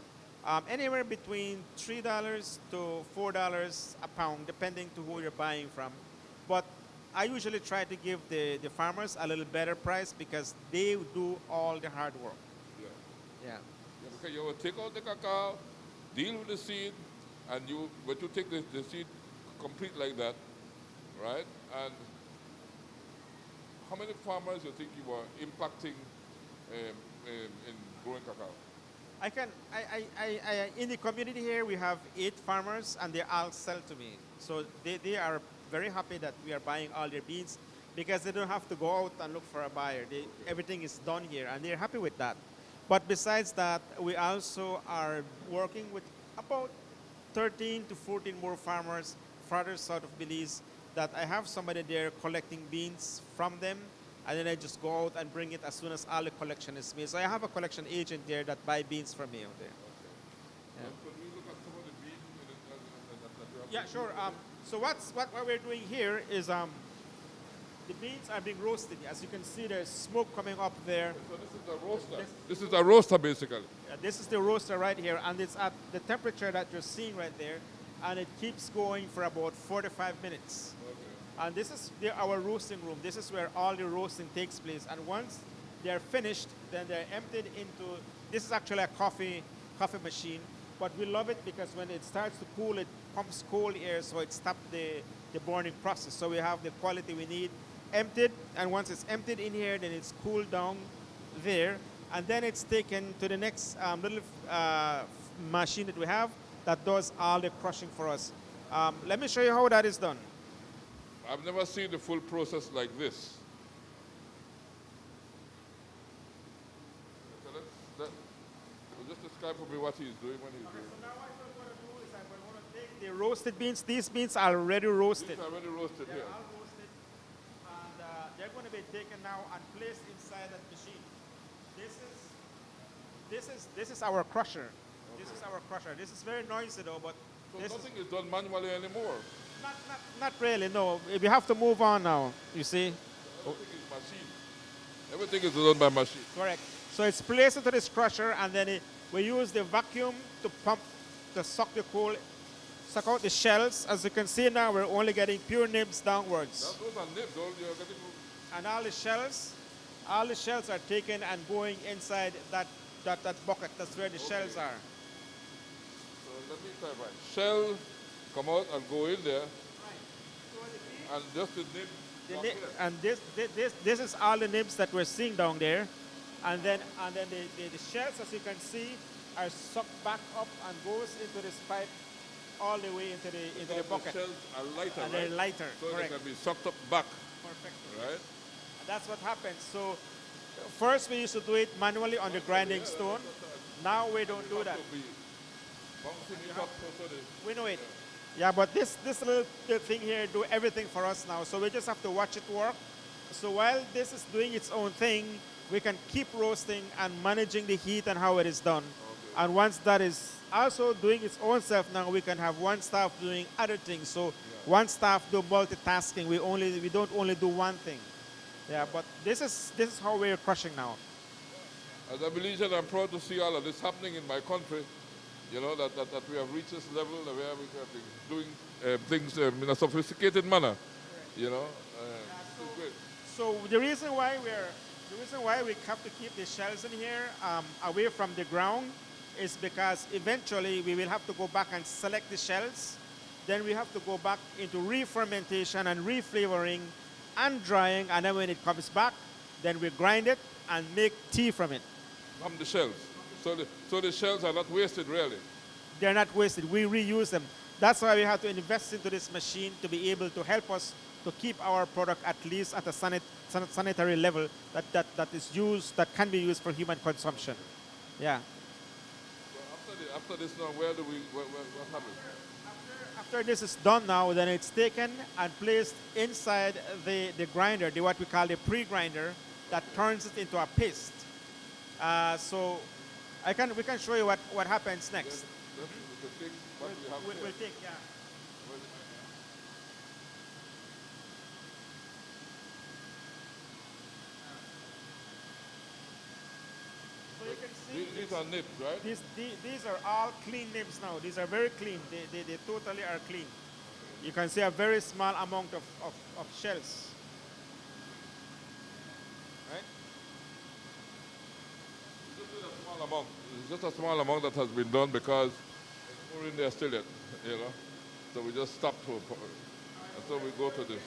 anywhere between $3 to $4 a pound, depending to who you're buying from. But I usually try to give the farmers a little better price because they do all the hard work. Yeah. Okay, you will take out the cacao, deal with the seed, and but you take the seed complete like that, right? And how many farmers you think you are impacting in growing cacao? In the community here, we have 8 farmers, and they all sell to me. So they are very happy that we are buying all their beans because they don't have to go out and look for a buyer. Everything is done here, and they're happy with that. But besides that, we also are working with about 13 to 14 more farmers further south of Belize that I have somebody there collecting beans from them, and then I just go out and bring it as soon as all the collection is made. So I have a collection agent there that buy beans from me out there. Yeah. Could we look at some of the beans that you have? Yeah, sure. So what we're doing here is the beans are being roasted. As you can see, there's smoke coming up there. So this is a roaster. This is a roaster, basically. This is the roaster right here, and it's at the temperature that you're seeing right there, and it keeps going for about 45 minutes. Okay. And this is our roasting room. This is where all the roasting takes place. And once they're finished, then they're emptied into, this is actually a coffee machine, but we love it because when it starts to cool, it pumps cold air, so it stops the burning process. So we have the quality we need. Emptied, and once it's emptied in here, then it's cooled down there, and then it's taken to the next little machine that we have that does all the crushing for us. Let me show you how that is done. I've never seen the full process like this. So just describe for me what he's doing when he's doing. So now what we're going to do is I'm going to take the roasted beans. These beans are already roasted. These are already roasted here. All roasted, and they're going to be taken now and placed inside that machine. This is our crusher. Okay. This is our crusher. This is very noisy though, but so nothing is done manually anymore. Not really. No, we have to move on now. You see. Everything is machine. Everything is done by machine. Correct. So it's placed into this crusher, and then we use the vacuum to pump, to suck the coal, suck out the shells. As you can see now, we're only getting pure nibs downwards. Those are nibs. You're getting... And all the shells are taken and going inside that bucket. That's where the shells are. So let me clarify. Shell come out and go in there. And just the nib. And this is all the nibs that we're seeing down there, and then the shells, as you can see, are sucked back up and goes into this pipe all the way into the bucket. The shells are lighter, and right? they're lighter. So correct. they can be sucked up back. Perfect. Right? And that's what happens. So first we used to do it manually on the grinding stone. Now we don't do that. We know it. Yeah, but this little thing here do everything for us now. So we just have to watch it work. So while this is doing its own thing, we can keep roasting and managing the heat and how it is done. Okay. And once that is also doing its own stuff now, we can have one staff doing other things. So one staff do multitasking. We don't only do one thing. Yeah, but this is how we're crushing now. As a Belizean, I'm proud to see all of this happening in my country. You know, that we have reached this level where we have been doing things in a sophisticated manner. You know, great. So the reason why we have to keep the shells in here away from the ground is because eventually we will have to go back and select the shells. Then we have to go back into re-fermentation and re-flavoring and drying, and then when it comes back, then we grind it and make tea from it. From the shells. So the shells are not wasted, really? They're not wasted. We reuse them. That's why we have to invest into this machine to be able to help us to keep our product at least at a sanitary level that can be used for human consumption. Yeah. So after this now, what happens? After this is done now, then it's taken and placed inside the grinder, what we call the pre-grinder, that turns it into a paste. So we can show you what happens next. We'll take, yeah. So you can see these are nibs, right? These are all clean nibs now. These are very clean. They totally are clean. You can see a very small amount of shells. Right? It's just a small amount that has been done because there's more in there still yet, you know. So we just stop and so we go to this.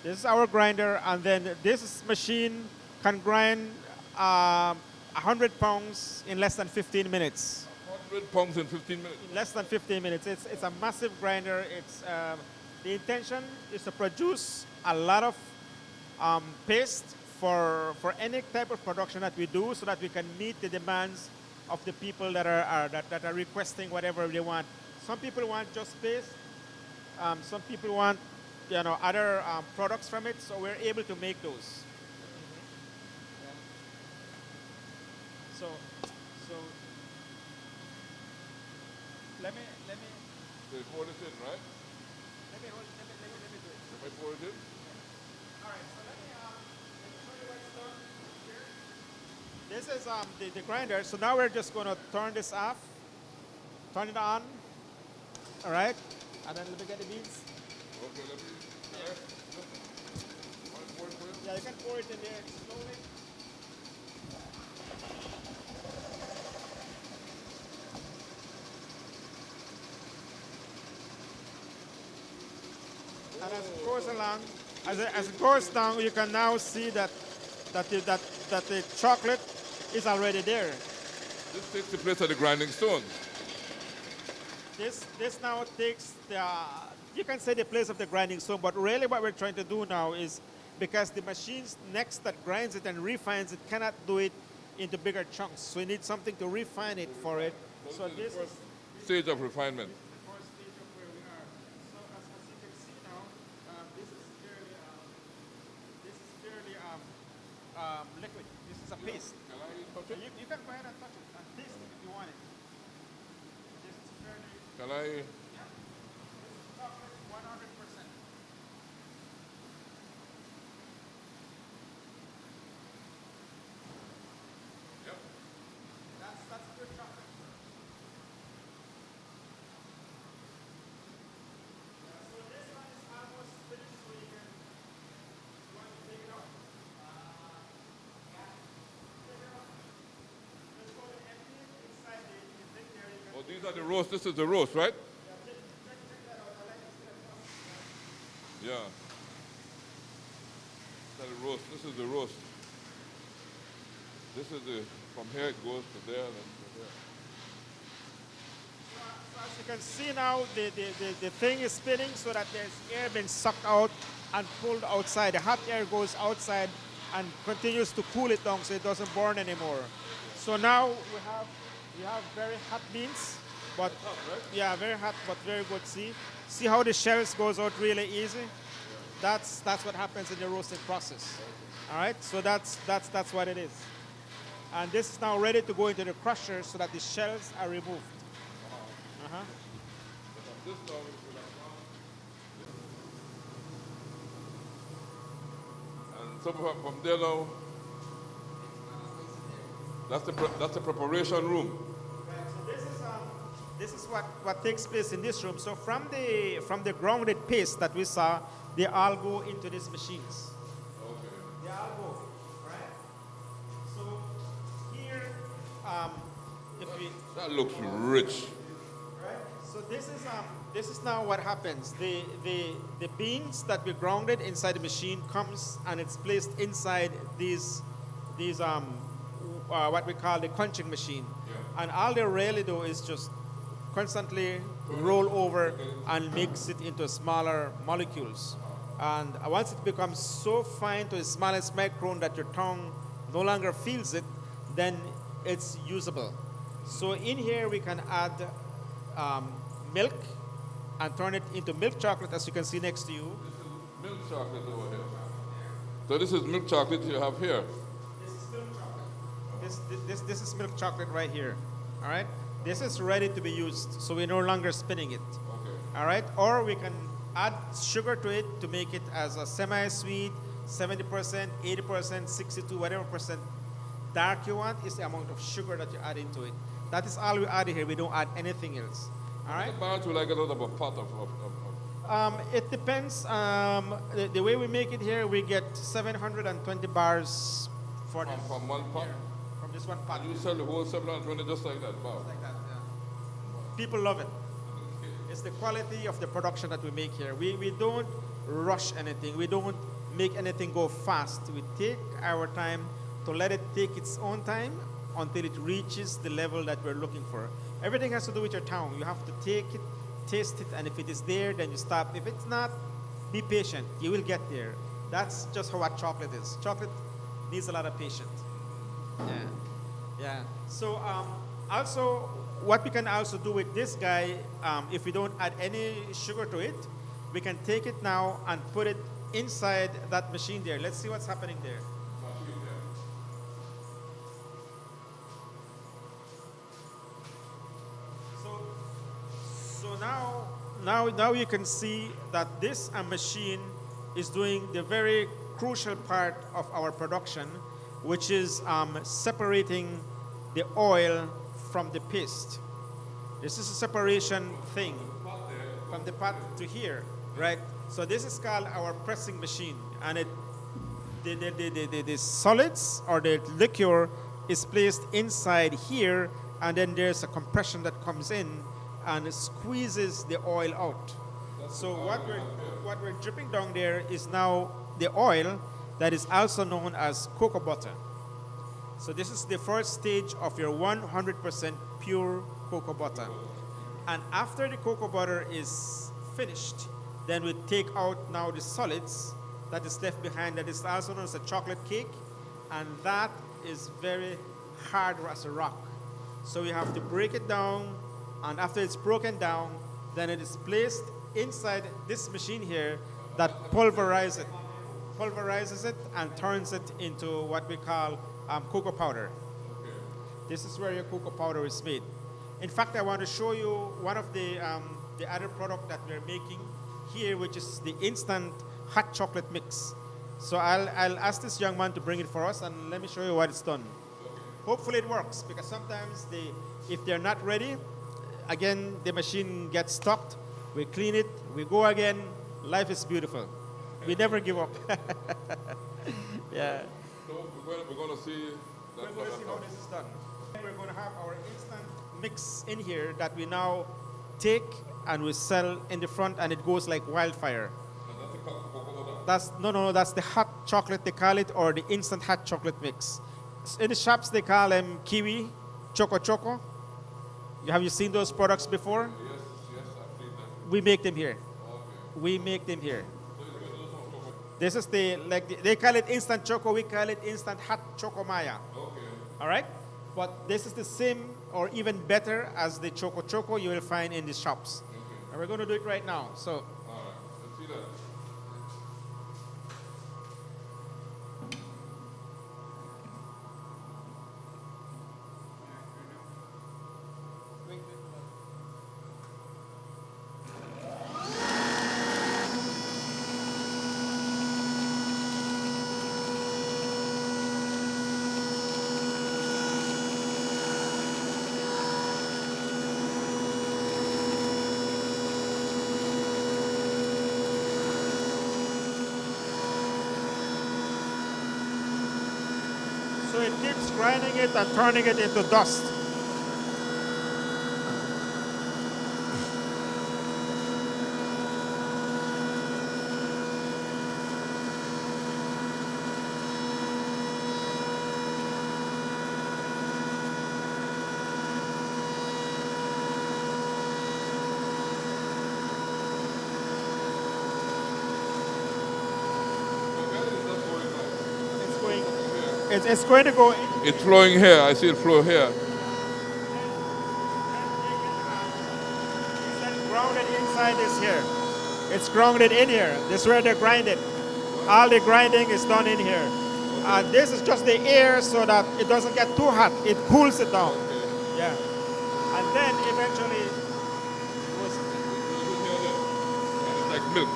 This is our grinder, and then this machine can grind 100 pounds in less than 15 minutes. 100 pounds in 15 minutes? In less than 15 minutes. It's a massive grinder. The intention is to produce a lot of paste for any type of production that we do, so that we can meet the demands of the people that are requesting whatever they want. Some people want just paste. Some people want other products from it, so we're able to make those. So let me. They pour this in, right? Let me do it. Let me pour it in. All right, so let me show you what's done here. This is the grinder. So now we're just going to turn this off, turn it on. All right, and then let me get the beans. Okay, let me. Yeah, you can pour it in there slowly. And as it goes along, as it goes down, you can now see that the chocolate is already there. This takes the place of the grinding stone. This now takes you can say the place of the grinding stone, but really what we're trying to do now is, because the machines next that grinds it and refines it cannot do it into bigger chunks, so we need something to refine it for it. So this is stage of refinement. the first stage of where we are. So as you can see now, this is fairly liquid. This is a paste. Can I touch it? You can go ahead and touch it and taste it if you want it. This is fairly Can I? Oh, these are the roast. This is the roast, right? Yeah. These are the roast. This is the roast. This is the, from here it goes to there and to there. As you can see now, the thing is spinning so that there's air being sucked out and pulled outside. The hot air goes outside and continues to cool it down so it doesn't burn anymore. So now we have very hot beans, but yeah, very hot but very good. See how the shells goes out really easy. That's what happens in the roasting process. All right, so that's what it is. And this is now ready to go into the crusher so that the shells are removed. And so from there now, that's the preparation room. Right, so this is what takes place in this room. So from the grounded paste that we saw, they all go into these machines. Okay. They all go, right? So here, if we That looks rich. right, so this is now what happens. The beans that we grounded inside the machine comes and it's placed inside these what we call the crunching machine. Yeah. And all they really do is just constantly roll over and mix it into smaller molecules. And once it becomes so fine to the smallest micron that your tongue no longer feels it, then it's usable. So in here we can add milk and turn it into milk chocolate, as you can see next to you. This is milk chocolate over here. So this is milk chocolate you have here. This is milk chocolate. This is milk chocolate right here. All right. This is ready to be used, so we're no longer spinning it. Okay. All right. Or we can add sugar to it to make it as a semi-sweet, 70%, 80%, 62, whatever percent dark you want is the amount of sugar that you add into it. That is all we add here. We don't add anything else. All right. How much will I get out of a pot of It depends. The way we make it here, we get 720 bars for this. from one pot? Here, from this one pot. And you sell the whole 720 just like that? Wow. Like that, yeah. People love it. It's the quality of the production that we make here. We don't rush anything. We don't make anything go fast. We take our time to let it take its own time until it reaches the level that we're looking for. Everything has to do with your tongue. You have to take it, taste it, and if it is there, then you stop. If it's not, be patient. You will get there. That's just what chocolate is. Chocolate needs a lot of patience. Yeah. So also, what we can also do with this guy, if we don't add any sugar to it, we can take it now and put it inside that machine there. Let's see what's happening there. So now you can see that this machine is doing the very crucial part of our production, which is separating the oil from the paste. This is a separation thing from the pot to here, right? So this is called our pressing machine, and the solids or the liquor is placed inside here, and then there's a compression that comes in and squeezes the oil out. So what we're dripping down there is now the oil that is also known as cocoa butter. So this is the first stage of your 100% pure cocoa butter. And after the cocoa butter is finished, then we take out now the solids that is left behind, that is also known as a chocolate cake, and that is very hard as a rock. So we have to break it down, and after it's broken down, then it is placed inside this machine here that pulverizes it and turns it into what we call cocoa powder. Okay. This is where your cocoa powder is made. In fact, I want to show you one of the other product that we're making here, which is the instant hot chocolate mix. So I'll ask this young man to bring it for us, and let me show you what it's done. Hopefully it works, because sometimes if they're not ready, again, the machine gets stopped, we clean it, we go again. Life is beautiful. We never give up. Yeah. So we're going to see We're going to see how this is done. We're going to have our instant mix in here that we now take and we sell in the front, and it goes like wildfire. That's the hot chocolate, they call it, or the instant hot chocolate mix. In the shops, they call them kiwi, choco choco. Have you seen those products before? Yes, I've seen that. We make them here. Okay. We make them here. This is they call it instant choco, we call it instant hot choco maya. Okay. All right? But this is the same or even better as the choco choco you will find in the shops. Okay. And we're going to do it right now. So, All right. Let's see that. so it keeps grinding it and turning it into dust. It's going to go. It's flowing here. I see it flow here. It's grounded inside this here. It's grounded in here. This is where they grind it. All the grinding is done in here. And this is just the air so that it doesn't get too hot. It cools it down. Yeah. And then eventually It's like milk.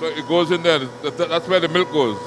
So it goes in there. That's where the milk goes.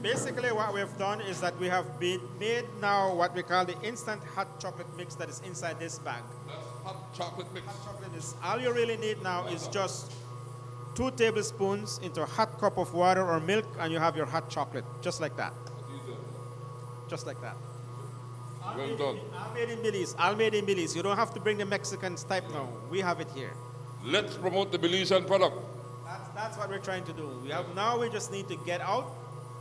basically what we've done is that we have made now what we call the instant hot chocolate mix that is inside this bag. That's hot chocolate mix. Hot chocolate is, all you really need now is just 2 tablespoons into a hot cup of water or milk, and you have your hot chocolate, just like that. Just like that. Well done. All made in Belize. All made in Belize. You don't have to bring the Mexicans type now. We have it here. Let's promote the Belizean product. That's what we're trying to do. Now we just need to get out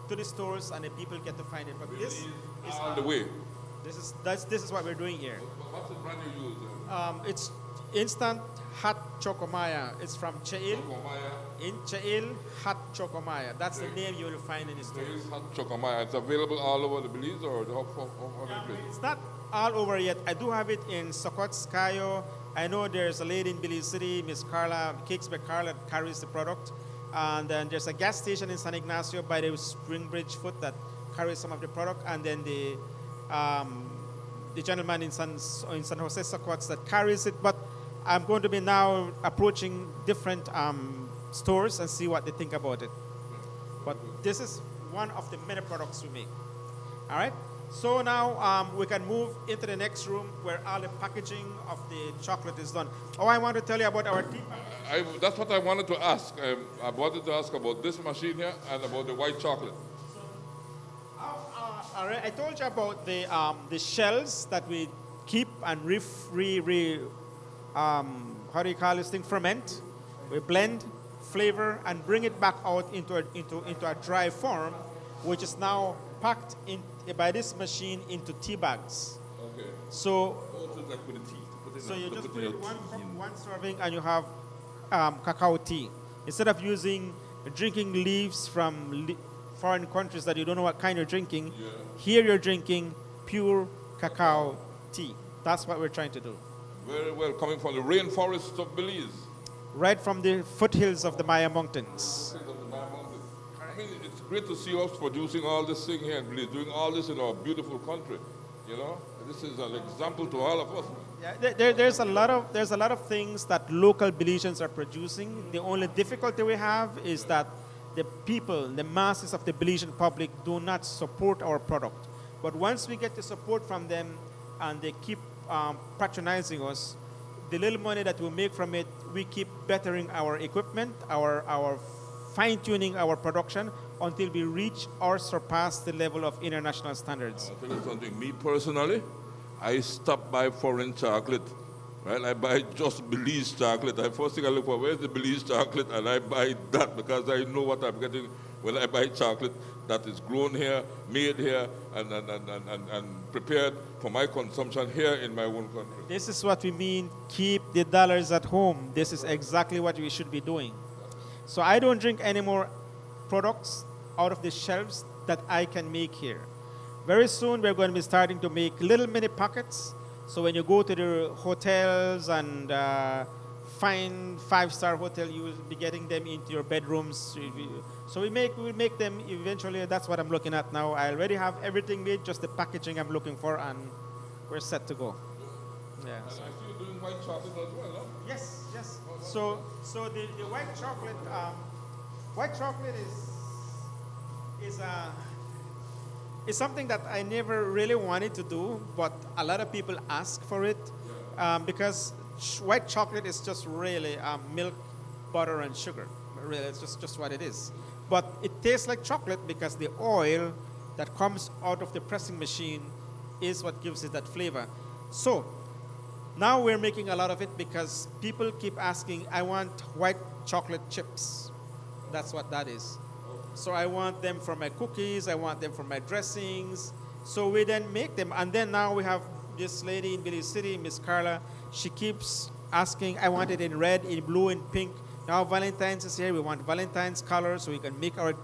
to the stores and the people get to find it. But this is on the way. This is what we're doing here. What's the brand you use? It's instant hot chocomaya. It's from Chail. In Chail, hot chocomaya. That's the name you will find in the stores. Hot chocomaya. It's available all over the Belize or the place? It's not all over yet. I do have it in Socots, Cayo. I know there's a lady in Belize City, Miss Carla, Cakes by Carla, that carries the product. And then there's a gas station in San Ignacio by the Spring Bridge foot that carries some of the product. And then the gentleman in San Jose, Socots that carries it. But I'm going to be now approaching different stores and see what they think about it. But this is one of the many products we make. All right? So now we can move into the next room where all the packaging of the chocolate is done. Oh, I want to tell you about our tea. That's what I wanted to ask. I wanted to ask about this machine here and about the white chocolate. All right, I told you about the shells that we keep and how do you call this thing? Ferment. We blend, flavor, and bring it back out into a dry form, which is now packed in by this machine into tea bags. Okay. So also like with the tea, to put So you just put it one serving and you have cacao tea. Instead of using drinking leaves from foreign countries that you don't know what kind you're drinking, here you're drinking pure cacao tea. That's what we're trying to do. Very well, coming from the rainforest of Belize. Right from the foothills of the Maya Mountains. I mean, it's great to see us producing all this thing here in Belize, doing all this in our beautiful country. You know, this is an example to all of us. Yeah, there's a lot of things that local Belizeans are producing. The only difficulty we have is that the people, the masses of the Belizean public, do not support our product. But once we get the support from them and they keep patronizing us, the little money that we make from it, we keep bettering our equipment, our fine-tuning our production until we reach or surpass the level of international standards. I'll tell you something. Me personally, I stop by foreign chocolate. Right? I buy just Belize chocolate. The first thing I look for, where's the Belize chocolate? And I buy that because I know what I'm getting when I buy chocolate that is grown here, made here, and prepared for my consumption here in my own country. This is what we mean, keep the dollars at home. This is exactly what we should be doing. So I don't drink any more products out of the shelves that I can make here. Very soon we're going to be starting to make little mini pockets. So when you go to the hotels and fine 5-star hotel, you will be getting them into your bedrooms. So we'll make them eventually. That's what I'm looking at now. I already have everything made, just the packaging I'm looking for, and we're set to go. Yeah. And I see you doing white chocolate as well, no? Yes, yes. So the white chocolate is something that I never really wanted to do, but a lot of people ask for it because white chocolate is just really milk, butter, and sugar. Really, it's just what it is. But it tastes like chocolate because the oil that comes out of the pressing machine is what gives it that flavor. So now we're making a lot of it because people keep asking, I want white chocolate chips. That's what that is. So I want them for my cookies, I want them for my dressings. So we then make them, and then now we have this lady in Belize City, Miss Carla. She keeps asking, I want it in red, in blue, in pink. Now Valentine's is here, we want Valentine's color, so we can make our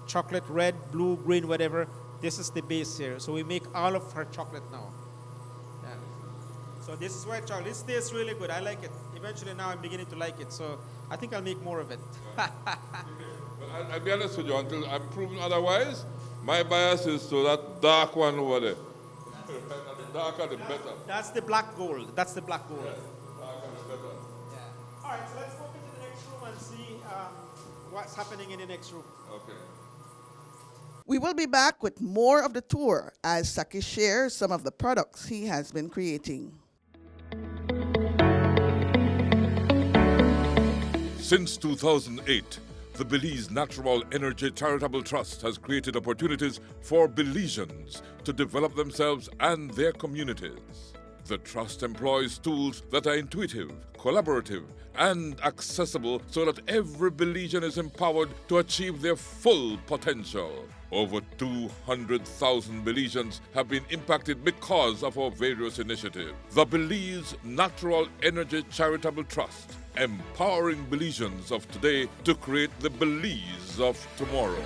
chocolate red, blue, green, whatever. This is the base here. So we make all of her chocolate now. Yeah. So this is white chocolate. This tastes really good. I like it. Eventually now I'm beginning to like it. So I think I'll make more of it. I'll be honest with you, until I'm proven otherwise, my bias is to that dark one over there. The darker, the better. That's the black gold. That's the black gold. Yeah, the darker, the better. Yeah. All right, so let's go into the next room and see what's happening in the next room. Okay. We will be back with more of the tour as Saqui shares some of the products he has been creating. Since 2008, the Belize Natural Energy Charitable Trust has created opportunities for Belizeans to develop themselves and their communities. The trust employs tools that are intuitive, collaborative, and accessible so that every Belizean is empowered to achieve their full potential. Over 200,000 Belizeans have been impacted because of our various initiatives. The Belize Natural Energy Charitable Trust, empowering Belizeans of today to create the Belize of tomorrow.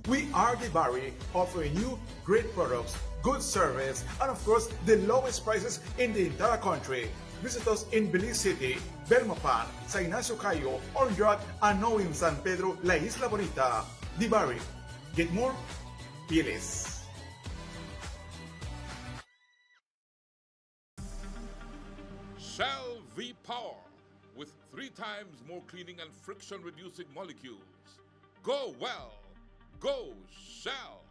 We are the Barry, offering you great products, good service, and of course, the lowest prices in the entire country. Visit us in Belize City, Belmopan, Sa Ignacio Cayo, Orange Rock, and now in San Pedro, La Isla Bonita. The Barry. Get more? Piles. Shell V-Power with 3 times more cleaning and friction-reducing molecules. Go well. Go Shell.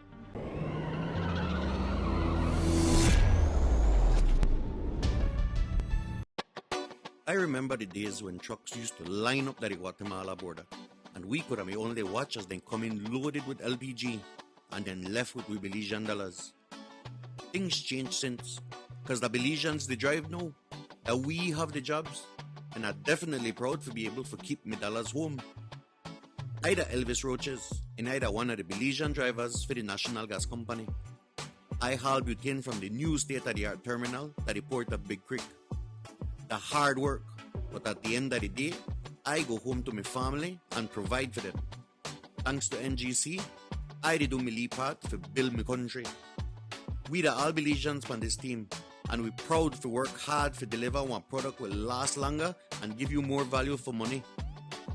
I remember the days when trucks used to line up at the Guatemala border, and we could have only watch as they come in loaded with LPG and then left with we Belizean dollars. Things changed since, because the Belizeans they drive now, that we have the jobs, and are definitely proud to be able to keep me dollars home. Ida Elvis Roaches, and Ida one of the Belizean drivers for the National Gas Company. I haul butane from the new state-of-the-art terminal to the port of Big Creek. The hard work, but at the end of the day, I go home to my family and provide for them. Thanks to NGC, I did do my lead part to build my country. We the all Belizeans on this team, and we proud to work hard to deliver one product will last longer and give you more value for money.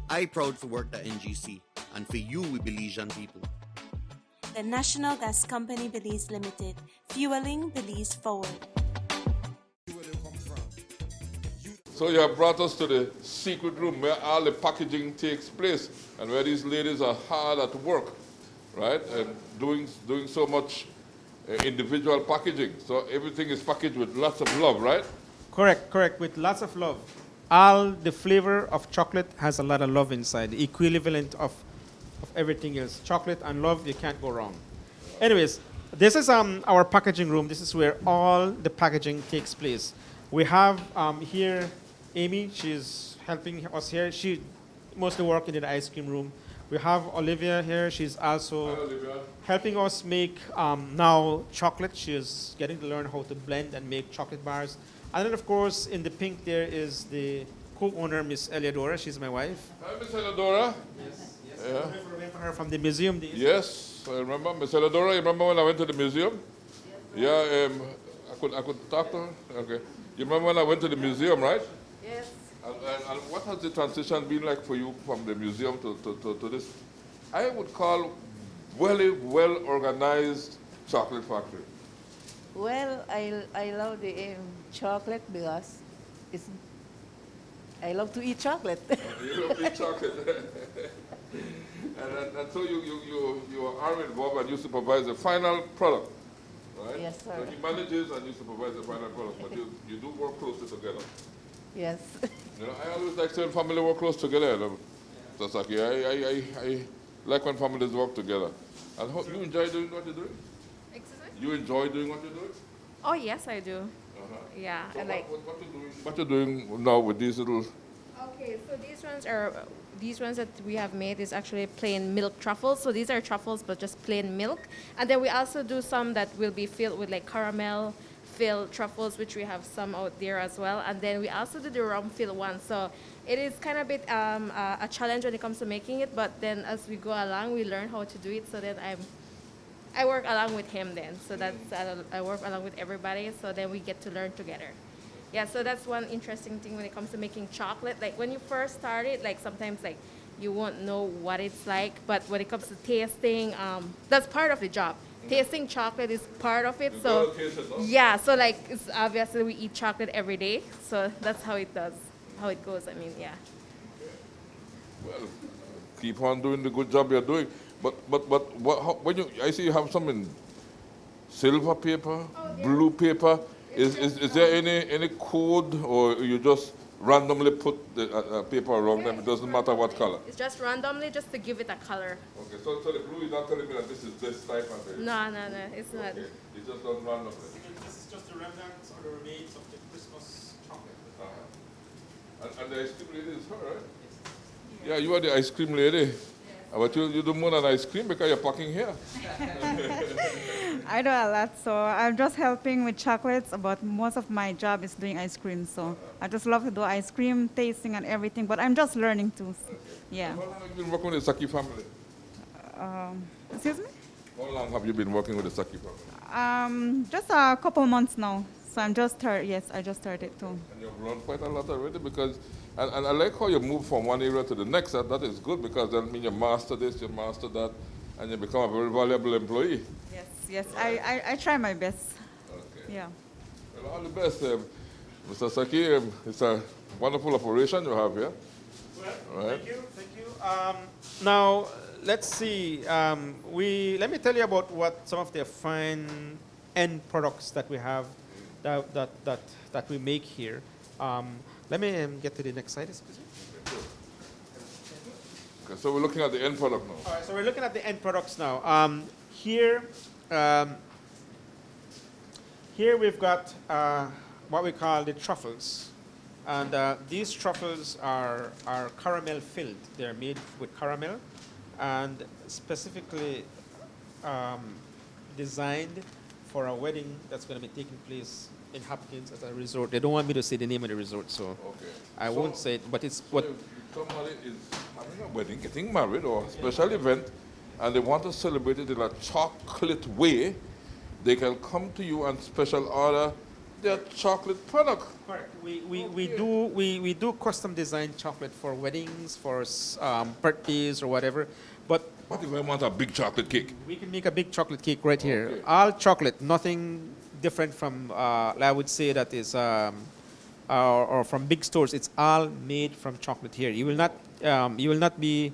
I proud to work at NGC, and for you we Belizean people. The National Gas Company Belize Limited, fueling Belize forward. So you have brought us to the secret room where all the packaging takes place and where these ladies are hard at work, right? And doing so much individual packaging. So everything is packaged with lots of love, right? Correct, with lots of love. All the flavor of chocolate has a lot of love inside, the equivalent of everything else. Chocolate and love, you can't go wrong. Anyways, this is our packaging room. This is where all the packaging takes place. We have here Amy, she's helping us here. She mostly works in the ice cream room. We have Olivia here. She's also helping us make now chocolate. She's getting to learn how to blend and make chocolate bars. And then, of course, in the pink there is the co-owner, Miss Eleodora. She's my wife. Hi, Miss Eleodora. Yes. Yeah. I remember her from the museum days. Yes, I remember. Miss Eleodora, you remember when I went to the museum? Yes. Yeah, I could talk to her? Okay. You remember when I went to the museum, right? Yes. And what has the transition been like for you from the museum to this? I would call well-organized chocolate factory. Well, I love the chocolate because I love to eat chocolate. You love to eat chocolate. and so you are involved and you supervise the final product, right? Yes, sir. So he manages and you supervise the final product, but you do work closely together. Yes. You know, I always like saying family work close together. So Saqui, I like when families work together. And how, you enjoy doing what you're doing? Excuse me? You enjoy doing what you're doing? Oh, yes, I do. Yeah, So I like. what you're doing now with these little? Okay, so these ones that we have made is actually plain milk truffles. So these are truffles, but just plain milk. And then we also do some that will be filled with like caramel filled truffles, which we have some out there as well. And then we also do the rum filled one. So it is kind of a bit a challenge when it comes to making it. But then as we go along, we learn how to do it. So then I work along with him then. So that's I work along with everybody. So then we get to learn together. Yeah, so that's one interesting thing when it comes to making chocolate. Like when you first start it, like sometimes like you won't know what it's like. But when it comes to tasting, that's part of the job. Tasting chocolate is part of it. So yeah, so like it's obviously we eat chocolate every day. So that's how it goes. I mean, yeah. Well, keep on doing the good job you're doing. But when I see you have some in silver paper, blue paper. Is there any code, or you just randomly put the paper around them? It doesn't matter what color. It's just randomly, just to give it a color. Okay, so the blue is not telling me that this is this type of thing. No, it's not. Okay. It's just done randomly. This is just the remnants or the remains of the Christmas chocolate. And the ice cream lady is her, right? Yeah, you are the ice cream lady. But you do more than ice cream because you're packing here. I do a lot, so I'm just helping with chocolates, but most of my job is doing ice cream, so I just love to do ice cream, tasting and everything, but I'm just learning too. Okay. Yeah. How long have you been working with the Saqui family? Excuse me? How long have you been working with the Saqui family? Just a couple months now, so I just started too. And you've learned quite a lot already because, and I like how you move from one area to the next. That is good because that means you master this, you master that, and you become a very valuable employee. Yes, I try my best. Okay. Yeah. Well, all the best, Mr. Saqui. It's a wonderful operation you have here. Well, right. Thank you. Now, let's see. Let me tell you about what some of the fine end products that we have, that we make here. Let me get to the next slide, excuse me. Okay, so we're looking at the end product now. All right, so we're looking at the end products now. Here we've got what we call the truffles. And these truffles are caramel filled. They're made with caramel. and specifically designed for a wedding that's going to be taking place in Hopkins at a resort. They don't want me to say the name of the resort, so Okay. I So- won't say it, but it's So what. if somebody is having a wedding, getting married, or a special event, and they want to celebrate it in a chocolate way, they can come to you and special order their chocolate product. Correct. We do custom designed chocolate for weddings, for birthdays or whatever. But what if I want a big chocolate cake? We can make a big chocolate cake right here. Okay. All chocolate, nothing different from I would say that is or from big stores. It's all made from chocolate here. You will not be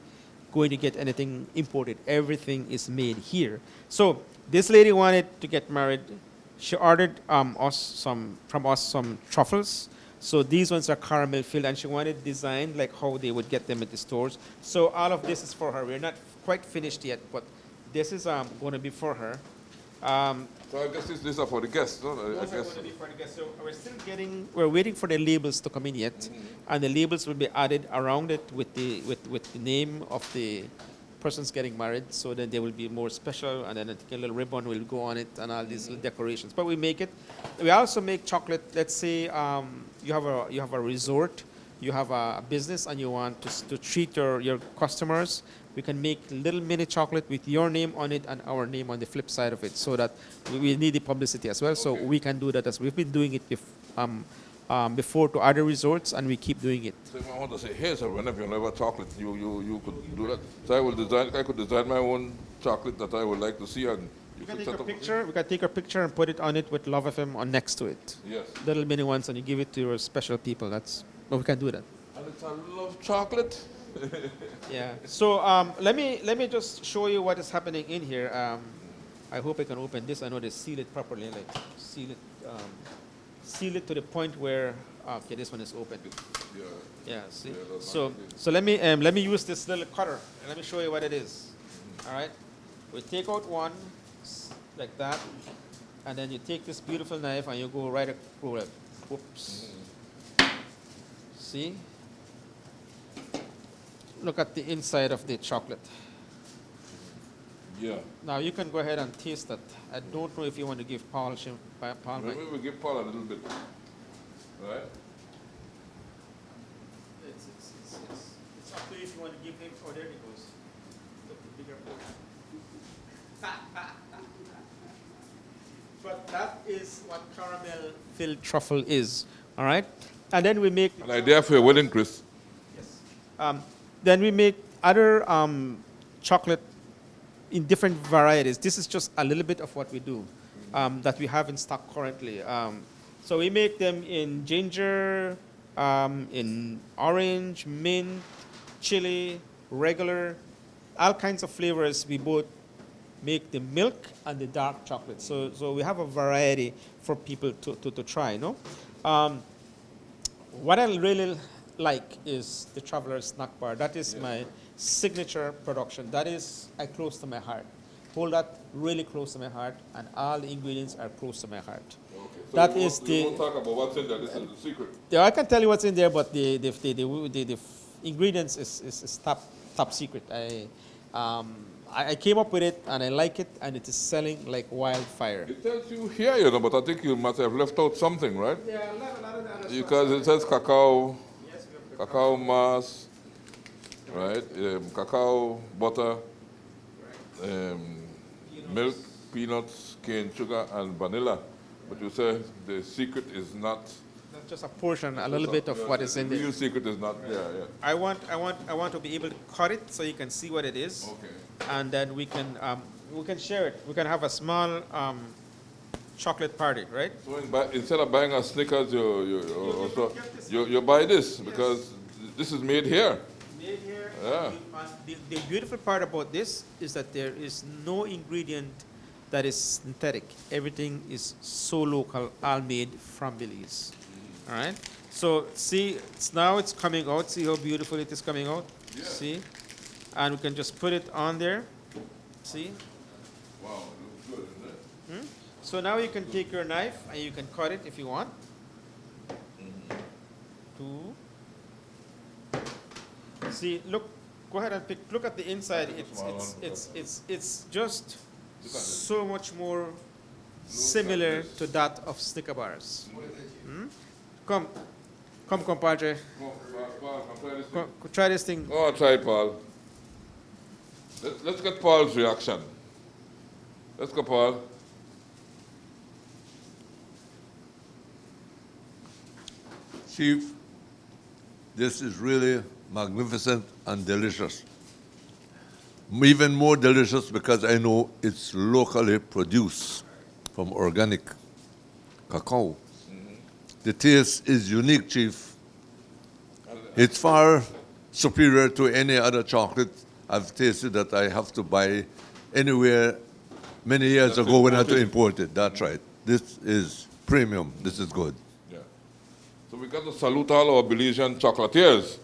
going to get anything imported. Everything is made here. So this lady wanted to get married. She ordered from us some truffles. So these ones are caramel filled, and she wanted designed like how they would get them at the stores. So all of this is for her. We're not quite finished yet, but this is going to be for her. So I guess these are for the guests, no? I Those are guess. going to be for the guests. So we're waiting for the labels to come in yet, and the labels will be added around it with the name of the person's getting married, so then they will be more special, and then a little ribbon will go on it and all these little decorations. But we make it. We also make chocolate. Let's say you have a resort, you have a business, and you want to treat your customers. We can make little mini chocolate with your name on it and our name on the flip side of it, so that we need the publicity as well. So we can do that as we've been doing it before to other resorts, and we keep doing it. So if I want to say, here's a run of your never chocolate, you could do that. So I could design my own chocolate that I would like to see, and You can take a picture. We can take a picture and put it on it with Love FM on next to it. Yes. Little mini ones, and you give it to your special people. But we can do that. And it's a love chocolate. Yeah. So let me just show you what is happening in here. I hope I can open this. I know they seal it properly, like seal it to the point where okay, this one is open. Yeah. Yeah. See. Yeah, So let me use this little cutter and let me show you what it is. All right. We take out one like that, and then you take this beautiful knife and you go right across it. Whoops. See. Look at the inside of the chocolate. Yeah. Now you can go ahead and taste that. I don't know if you want to give Paul Maybe we give Paul a little bit. Right? It's up to you if you want to give him. Oh, there he goes. Look, the bigger portion. But that is what caramel-filled truffle is. All right? And then we make... An idea for your wedding, Chris. Yes. Then we make other chocolate in different varieties. This is just a little bit of what we do that we have in stock currently. So we make them in ginger, in orange, mint, chili, regular, all kinds of flavors. We both make the milk and the dark chocolate. So we have a variety for people to try, no? What I really like is the Traveler's Snack Bar. That is my signature production. That is close to my heart. Hold that really close to my heart, and all the ingredients are close to my heart. Okay. So That you is won't talk about what's in there. This is the secret. Yeah, I can tell you what's in there, but the ingredients is top secret. I came up with it, and I like it, and it is selling like wildfire. It tells you here, you know, but I think you must have left out something, right? Yeah, a lot of the other Because it says cacao, cacao mass, right? Cacao butter, milk, peanuts, cane sugar, and vanilla. But you say the secret is not. That's just a portion, a little bit of what is in The there. real secret is not there. Yeah. I want to be able to cut it so you can see what it is. Okay. And then we can share it. We can have a small chocolate party, right? So instead of buying a Snickers, you buy this because this is made here. Made here. Yeah. The beautiful part about this is that there is no ingredient that is synthetic. Everything is so local, all made from Belize. All right. So see, now it's coming out. See how beautiful it is coming out. Yeah. See, and we can just put it on there. See. Wow, it looks good, isn't it? So now you can take your knife and you can cut it if you want. Two. See, look Go ahead and look at the inside. It's just so much more similar to that of Snicker bars. Come, compadre. Try this thing. Oh, try Paul. Let's get Paul's reaction. Let's go, Paul. Chief, this is really magnificent and delicious. Even more delicious because I know it's locally produced from organic cacao. The taste is unique, Chief. It's far superior to any other chocolate I've tasted that I have to buy anywhere many years ago when I had to import it. That's right. This is premium. This is good. Yeah. So we got to salute all our Belizean chocolatiers,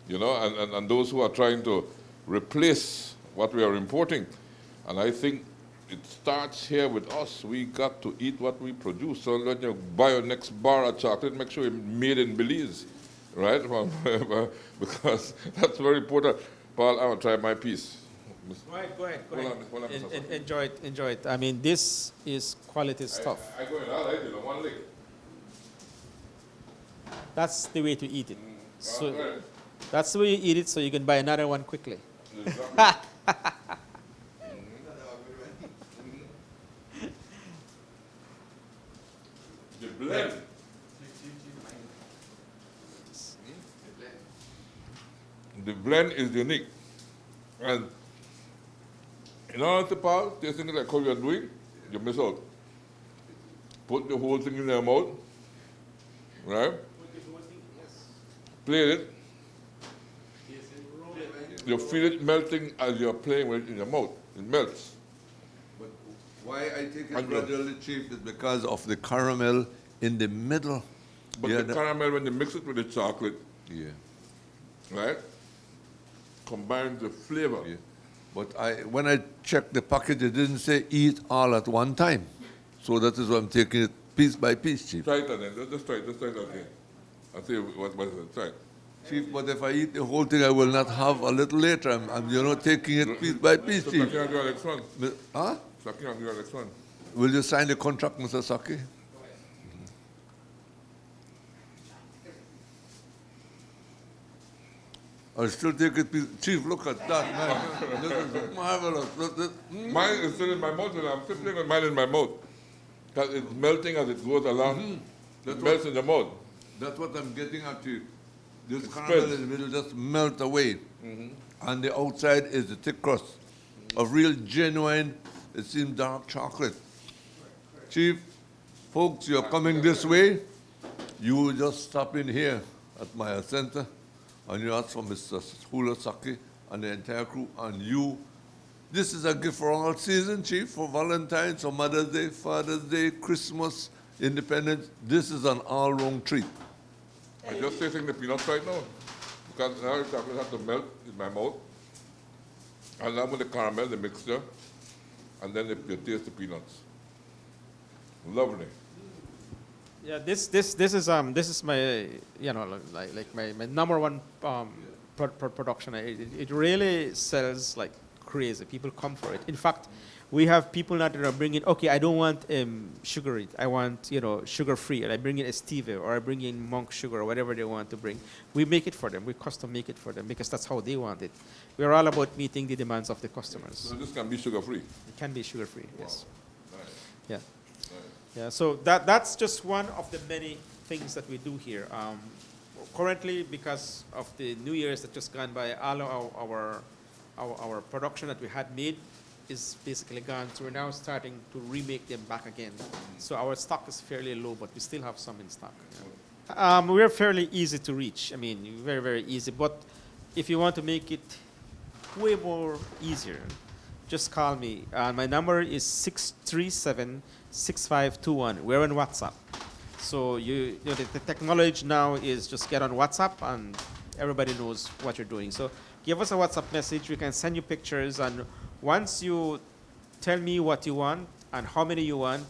you know, and those who are trying to replace what we are importing. And I think it starts here with us. We got to eat what we produce. So when you buy your next bar of chocolate, make sure it's made in Belize, right? Because that's very important. Paul, I will try my piece. Go ahead. Enjoy it. I mean, this is quality stuff. I go in, I like it, one lick. That's the way to eat it. So that's the way you eat it, so you can buy another one quickly. The blend. The blend is unique. And in order to pass, tasting it like how you're doing, you miss out. Put the whole thing in your mouth, right? Play it. You feel it melting as you're playing with it in your mouth. It melts. But why I take it gradually, Chief, is because of the caramel in the middle. But the caramel, when you mix it with the chocolate, right, combines the flavor. Yeah. But when I checked the package, it didn't say eat all at one time. So that is why I'm taking it piece by piece, Chief. Try it then. Just try it again. I'll see what it is. Try it. Chief, but if I eat the whole thing, I will not have a little later. I'm taking it piece by piece, Chief. Saqui, I'll do our next one. Huh? Saqui, I'll do our next one. Will you sign the contract, Mr. Saqui? I'll still take it piece. Chief, look at that, man. This is marvelous. Mine is still in my mouth, and I'm still playing with mine in my mouth. Because it's melting as it goes along. It melts in the mouth. That's what I'm getting at, Chief. This caramel in the middle just melt away. And the outside is the thick crust of real, genuine, it seems, dark chocolate. Chief, folks, you're coming this way, you just stop in here at my center, and you ask for Mr. Julio Saqui and the entire crew, and this is a gift for all season, Chief, for Valentine's, for Mother's Day, Father's Day, Christmas, Independence. This is an all-round treat. I'm just tasting the peanuts right now. Because now the chocolate has to melt in my mouth. And now with the caramel, the mixture, and then you taste the peanuts. Lovely. Yeah, this is my like my number one production. It really sells like crazy. People come for it. In fact, we have people now that are bringing. Okay, I don't want sugary. I want sugar free, and I bring in stevia or I bring in monk sugar or whatever they want to bring. We make it for them. We custom make it for them because that's how they want it. We're all about meeting the demands of the customers. So this can be sugar free. It can be sugar free. Wow. Yes. Nice. Yeah. Yeah, so that's just one of the many things that we do here. Currently, because of the New Year's that just gone by, all of our production that we had made is basically gone. So we're now starting to remake them back again. So our stock is fairly low, but we still have some in stock. Yeah. We're fairly easy to reach. I mean, very, very easy. But if you want to make it way more easier, just call me. My number is 637-6521. We're on WhatsApp. So the technology now is just get on WhatsApp and everybody knows what you're doing. So give us a WhatsApp message. We can send you pictures. And once you tell me what you want and how many you want,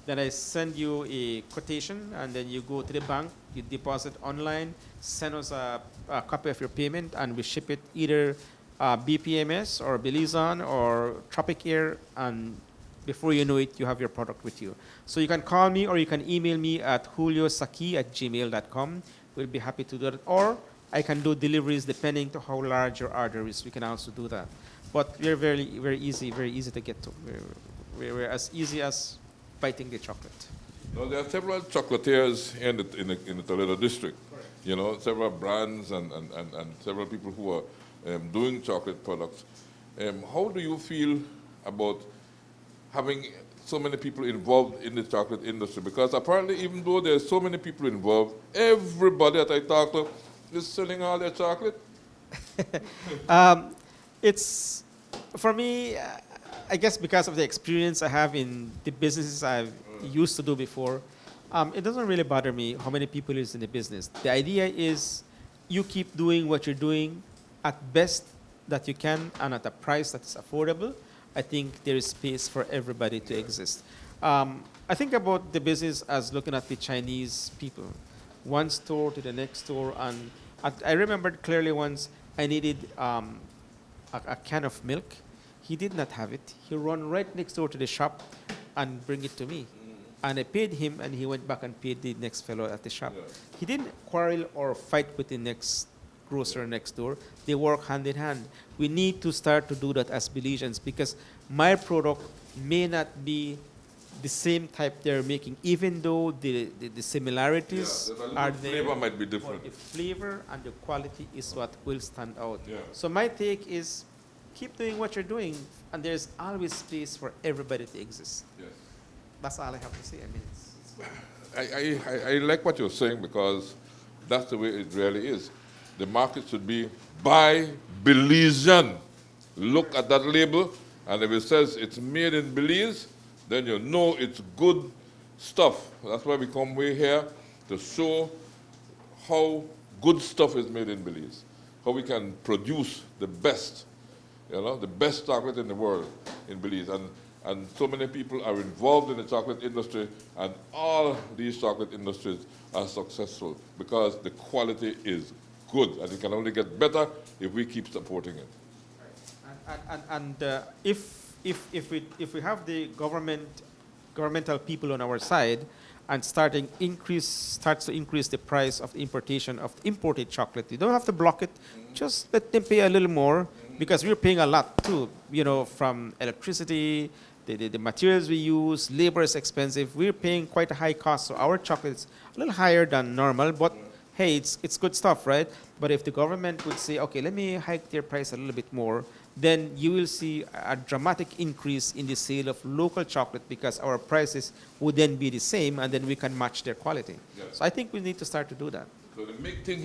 then I send you a quotation, and then you go to the bank, you deposit online, send us a copy of your payment, and we ship it either BPMS or Belizon or Tropic Air, and before you know it, you have your product with you. So you can call me or you can email me at juliosaqui@gmail.com. We'll be happy to do that. Or I can do deliveries depending to how large your order is. We can also do that. But we're very, very easy to get to. We're as easy as biting the chocolate. Now, there are several chocolatiers in the Toledo district. Correct. You know, several brands and several people who are doing chocolate products. How do you feel about having so many people involved in the chocolate industry? Because apparently, even though there's so many people involved, everybody that I talk to is selling all their chocolate. It's, for me, I guess because of the experience I have in the businesses I've used to do before, it doesn't really bother me how many people is in the business. The idea is you keep doing what you're doing at best that you can and at a price that is affordable. I think there is space for everybody to exist. I think about the business as looking at the Chinese people, one store to the next store. And I remembered clearly once I needed a can of milk. He did not have it. He ran right next door to the shop and bring it to me. And I paid him, and he went back and paid the next fellow at the shop. Yeah. He didn't quarrel or fight with the next grocer next door. They work hand in hand. We need to start to do that as Belizeans, because my product may not be the same type they're making, even though the similarities are there. The flavor might be different. The flavor and the quality is what will stand out. Yeah. So my take is keep doing what you're doing, and there's always space for everybody to exist. Yes. That's all I have to say. I mean, I like what you're saying, because that's the way it really is. The market should be by Belizean. Look at that label, and if it says it's made in Belize, then you know it's good stuff. That's why we come way here, to show how good stuff is made in Belize, how we can produce the best, the best chocolate in the world in Belize. And so many people are involved in the chocolate industry, and all these chocolate industries are successful because the quality is good, and it can only get better if we keep supporting it. And if we have the governmental people on our side, and starts to increase the price of the importation of imported chocolate, you don't have to block it. Just let them pay a little more, because we're paying a lot too. From electricity. The materials we use, labor is expensive. We're paying quite a high cost, so our chocolate is a little higher than normal, but hey, it's good stuff, right? But if the government would say, okay, let me hike their price a little bit more, then you will see a dramatic increase in the sale of local chocolate, because our prices would then be the same, and then we can match their quality. Yes. So I think we need to start to do that. So the big thing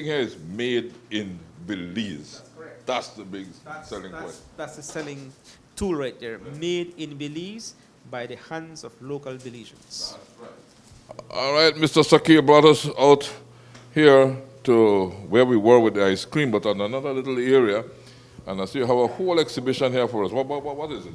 here is made in Belize. That's correct. That's the big selling point. That's the selling tool right there. Made in Belize by the hands of local Belizeans. That's right. All right, Mr. Saqui brought us out here to where we were with the ice cream, but on another little area. And I see you have a whole exhibition here for us. What is it?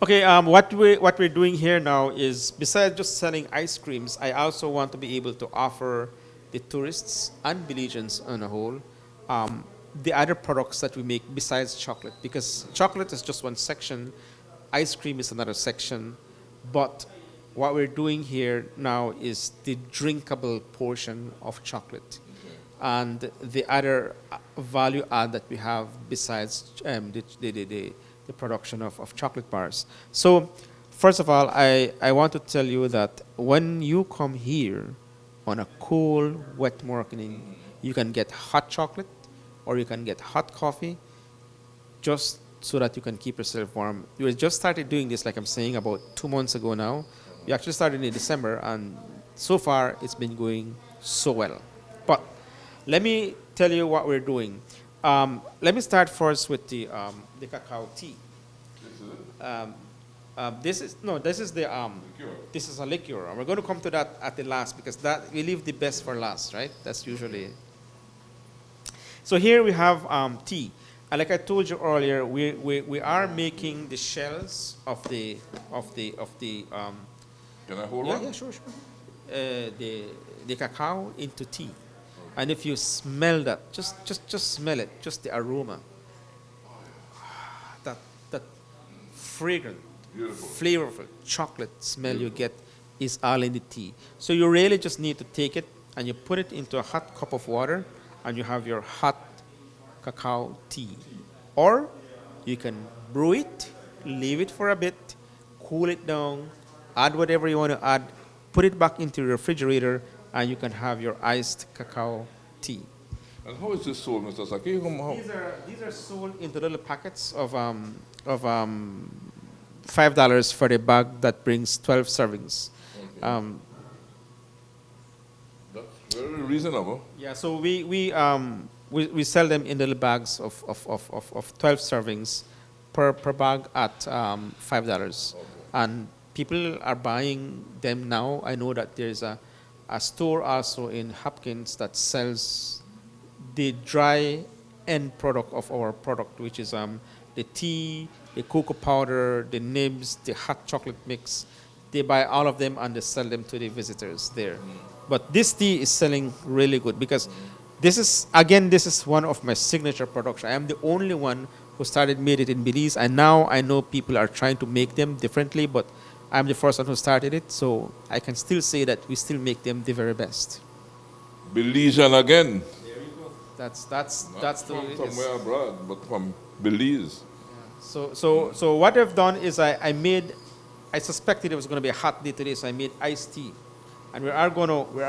Okay, what we're doing here now is, besides just selling ice creams, I also want to be able to offer the tourists and Belizeans on a whole the other products that we make besides chocolate, because chocolate is just one section, ice cream is another section, but what we're doing here now is the drinkable portion of chocolate, and the other value add that we have besides the production of chocolate bars. So first of all, I want to tell you that when you come here on a cool, wet morning, you can get hot chocolate, or you can get hot coffee, just so that you can keep yourself warm. We just started doing this, like I'm saying, about 2 months ago now. We actually started in December, and so far it's been going so well. But let me tell you what we're doing. Let me start first with the cacao tea. This is a liqueur, and we're going to come to that at the last, because that we leave the best for last, right? That's usually. So here we have tea, and like I told you earlier, we are making the shells of the. Can I hold one? Yeah, sure. The cacao into tea, and if you smell that, just smell it, just the aroma. fragrant, Beautiful. flavorful chocolate smell you get is all in the tea. So you really just need to take it and you put it into a hot cup of water and you have your hot cacao tea. Or you can brew it, leave it for a bit, cool it down, add whatever you want to add, put it back into the refrigerator, and you can have your iced cacao tea. And how is this sold, Mr. Saqui? These are sold into little packets of $5 for the bag that brings 12 servings. Okay. That's very reasonable. Yeah, so we sell them in little bags of 12 servings per bag at $5. Okay. And people are buying them now. I know that there's a store also in Hopkins that sells the dry end product of our product, which is the tea, the cocoa powder, the nibs, the hot chocolate mix. They buy all of them and they sell them to the visitors there. But this tea is selling really good because this is one of my signature products. I am the only one who made it in Belize, and now I know people are trying to make them differently, but I'm the first one who started it, so I can still say that we still make them the very best. Belizean again. There you go. That's the way it is. Somewhere abroad, but from Belize. Yeah. So what I've done is I suspected it was going to be a hot day today, so I made iced tea, and we are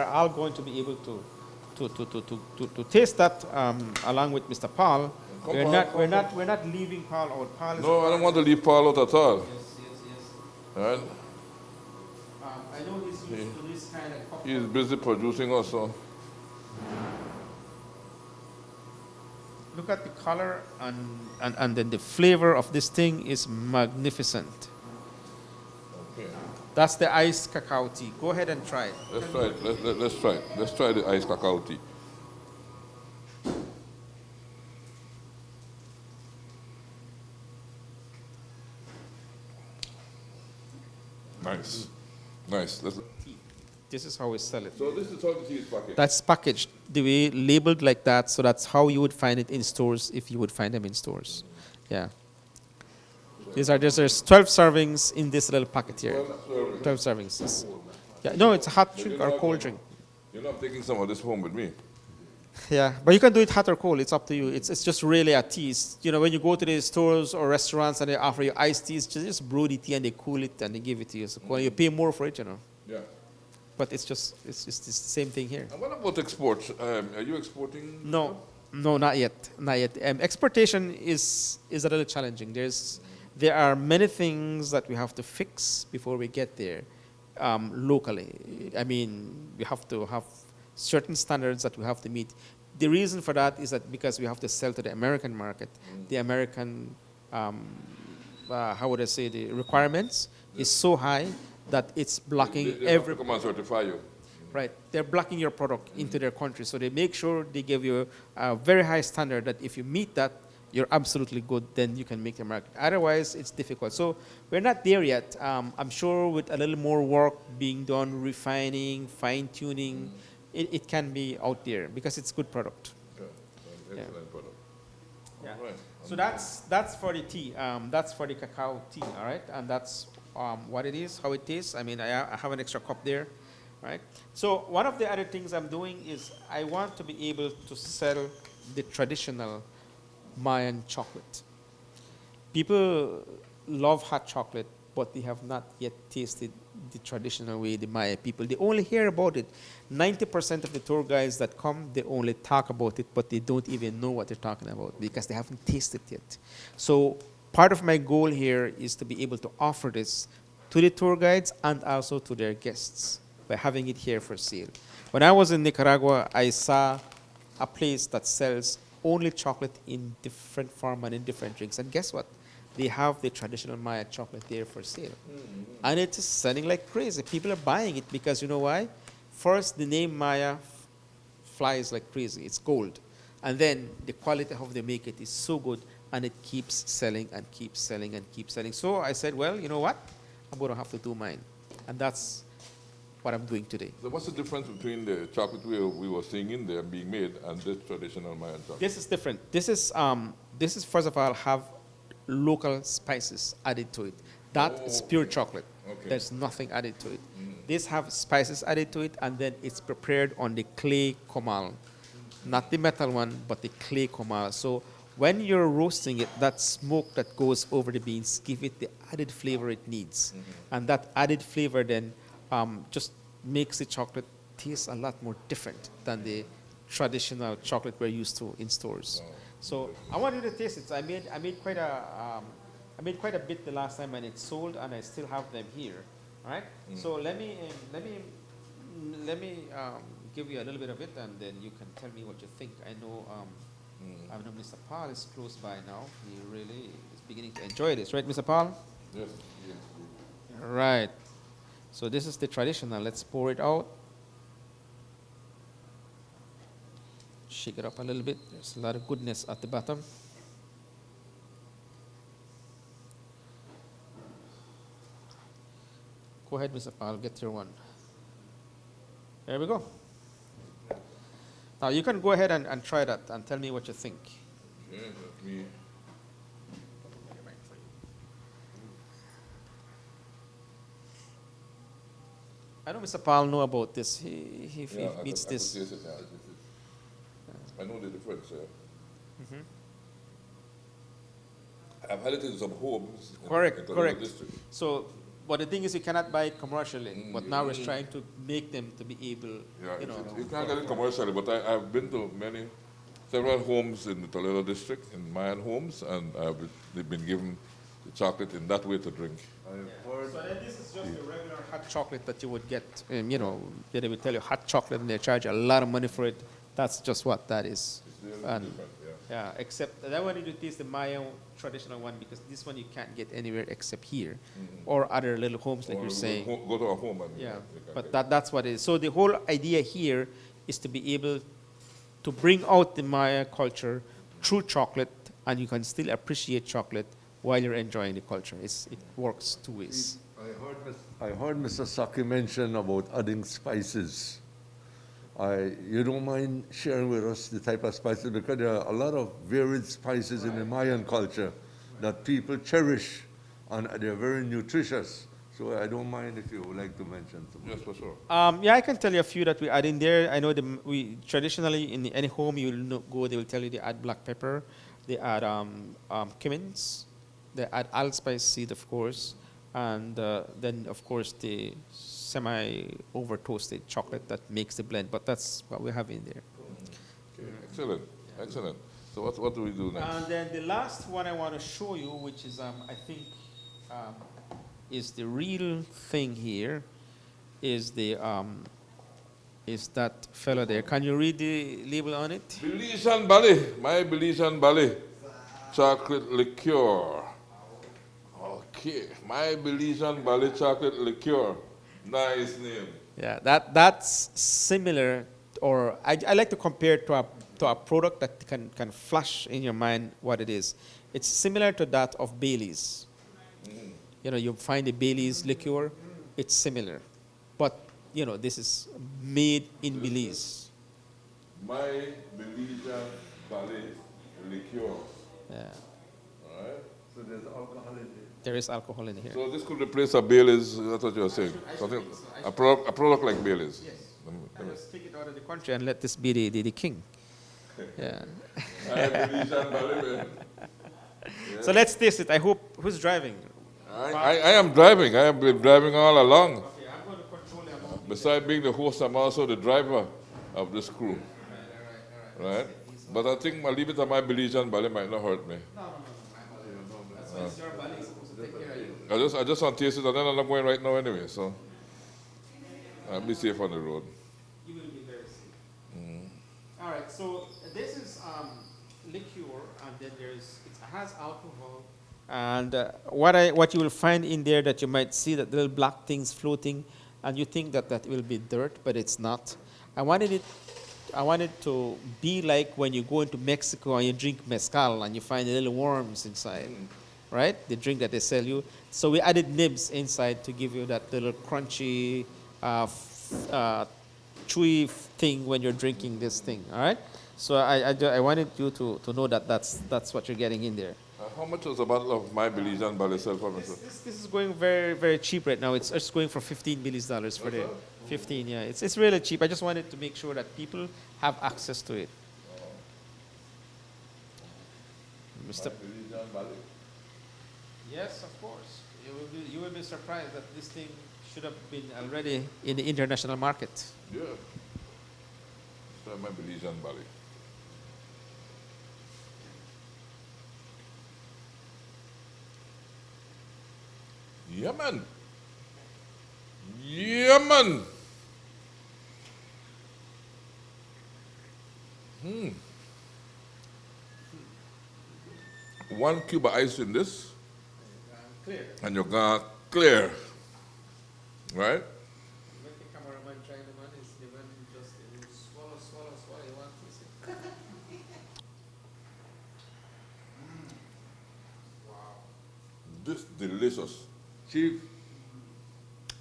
all going to be able to taste that along with Mr. Paul. We're not leaving Paul out. Paul is No, I don't want to leave Paul out at all. Yes. All right? I know he's used to this kind of cup. He's busy producing also. Look at the color and then the flavor of this thing is magnificent. Okay. That's the iced cacao tea. Go ahead and try it. Let's try it. Let's try it. Let's try the iced cacao tea. Nice. This is how we sell it. So this is how the tea is packaged. That's packaged the way labeled like that. So that's how you would find it in stores if you would find them in stores. Yeah. There's 12 servings in this little packet here. 12 servings. Yes. Yeah. No, it's a hot drink or cold drink. You're not taking some of this home with me. Yeah, but you can do it hot or cold. It's up to you. It's just really a tea. When you go to the stores or restaurants and they offer you iced teas, just brew the tea and they cool it and they give it to you. So you pay more for it, Yeah. But it's the same thing here. And what about exports? Are you exporting? No, not yet. Exportation is a little challenging. There are many things that we have to fix before we get there locally. I mean, we have to have certain standards that we have to meet. The reason for that is that because we have to sell to the American market, the American, the requirements is so high that it's blocking they have to come and certify you. Right. They're blocking your product into their country. So they make sure they give you a very high standard that if you meet that, you're absolutely good, then you can make the market. Otherwise, it's difficult. So we're not there yet. I'm sure with a little more work being done, refining, fine-tuning, it can be out there because it's good product. Yeah, excellent product. Yeah. All right. So that's for the tea. That's for the cacao tea, all right? And that's what it is, how it tastes. I mean, I have an extra cup there, right? So one of the other things I'm doing is I want to be able to sell the traditional Mayan chocolate. People love hot chocolate, but they have not yet tasted the traditional way, the Maya people. They only hear about it. 90% of the tour guides that come, they only talk about it, but they don't even know what they're talking about because they haven't tasted it yet. So part of my goal here is to be able to offer this to the tour guides and also to their guests by having it here for sale. When I was in Nicaragua, I saw a place that sells only chocolate in different form and in different drinks. And guess what? They have the traditional Maya chocolate there for sale. And it is selling like crazy. People are buying it because you know why? First, the name Maya flies like crazy. It's gold. And then the quality of how they make it is so good, and it keeps selling and keeps selling and keeps selling. So I said, well, you know what? I'm going to have to do mine. And that's what I'm doing today. So what's the difference between the chocolate we were seeing in there being made and this traditional Mayan chocolate? This is different. This is first of all, have local spices added to it. That is pure chocolate. Okay. There's nothing added to it. This have spices added to it, and then it's prepared on the clay comal. Not the metal one, but the clay comal. So when you're roasting it, that smoke that goes over the beans give it the added flavor it needs. And that added flavor then just makes the chocolate taste a lot more different than the traditional chocolate we're used to in stores. So I want you to taste it. So I made quite a bit the last time, and it's sold, and I still have them here. All right. So let me give you a little bit of it, and then you can tell me what you think. I know Mr. Paul is close by now. He really is beginning to enjoy this, right, Mr. Paul? Yes. Right. So this is the traditional. Let's pour it out. Shake it up a little bit. There's a lot of goodness at the bottom. Go ahead, Mr. Paul, get your one. There we go. Now you can go ahead and try that and tell me what you think. Yeah, let me. I know Mr. Paul know about this. He meets this. I know the difference. I've had it in some homes. Correct. In the district. So, but the thing is, you cannot buy it commercially. But now we're trying to make them to be able, You can't get it commercially, but I've been to several homes in the Toledo district, in Mayan homes, and they've been given the chocolate in that way to drink. So then this is just the regular hot chocolate that you would get. They will tell you hot chocolate, and they charge a lot of money for it. That's just what that is. And except that I wanted to taste the Maya traditional one, because this one you can't get anywhere except here, or other little homes like you're saying. Go to a home and but that's what it is. So the whole idea here is to be able to bring out the Maya culture through chocolate, and you can still appreciate chocolate while you're enjoying the culture. It works two ways. I heard Mr. Saqui mention about adding spices. You don't mind sharing with us the type of spices, because there are a lot of varied spices in the Mayan culture that people cherish, and they're very nutritious. So I don't mind if you would like to mention some. Yes, for sure. I can tell you a few that we add in there. I know we traditionally in any home you will go, they will tell you they add black pepper, they add cummins, they add allspice seed, of course, and then of course the semi-over toasted chocolate that makes the blend. But that's what we have in there. Okay. Excellent. So what do we do next? And then the last one I want to show you, which is I think is the real thing here, is that fella there. Can you read the label on it? Belizean Valley, my Belizean Valley chocolate liqueur. Okay, my Belizean Valley chocolate liqueur. Nice name. Yeah, that's similar, or I like to compare it to a product that can flash in your mind what it is. It's similar to that of Belize. You find the Belize liqueur, it's similar. But, this is made in Belize. My Belizean Valley liqueur. Yeah. All right. So there's alcohol in it. There is alcohol in here. So this could replace a Baileys, that's what you're saying? A product like Baileys. Yes. Let's take it out of the country and let this be the king. Yeah. So let's taste it. I hope, who's driving? I am driving. I have been driving all along. Okay, I'm going to control them. Besides being the host, I'm also the driver of this crew. Right? But I think I'll leave it to my Belizean Valley, might not hurt me. No. That's why it's your Valley, it's supposed to take care of you. I just want to taste it, and then I'm not going right now anyway, so I'll be safe on the road. You will be very safe. All right, so this is liqueur, and then it has alcohol. And what you will find in there that you might see that little black things floating, and you think that will be dirt, but it's not. I wanted to be like when you go into Mexico and you drink mezcal and you find the little worms inside, right? The drink that they sell you. So we added nibs inside to give you that little crunchy, chewy thing when you're drinking this thing, all right? So I wanted you to know that that's what you're getting in there. How much was a bottle of my Belizean Barley sell for, Mr.? This is going very, very cheap right now. It's just going for $15 Belize for the 15. Yeah, it's really cheap. I just wanted to make sure that people have access to it. Mr. Belizean Barley. Yes, of course. You will be surprised that this thing should have been already in the international market. Yeah. Try my Belizean Barley. Yeah, man. Yeah, man. One cube of ice in this, Clear. and you're gonna clear. Right? Make the cameraman try the man is the man who just swallow, you want to see. Wow. This delicious. Chief,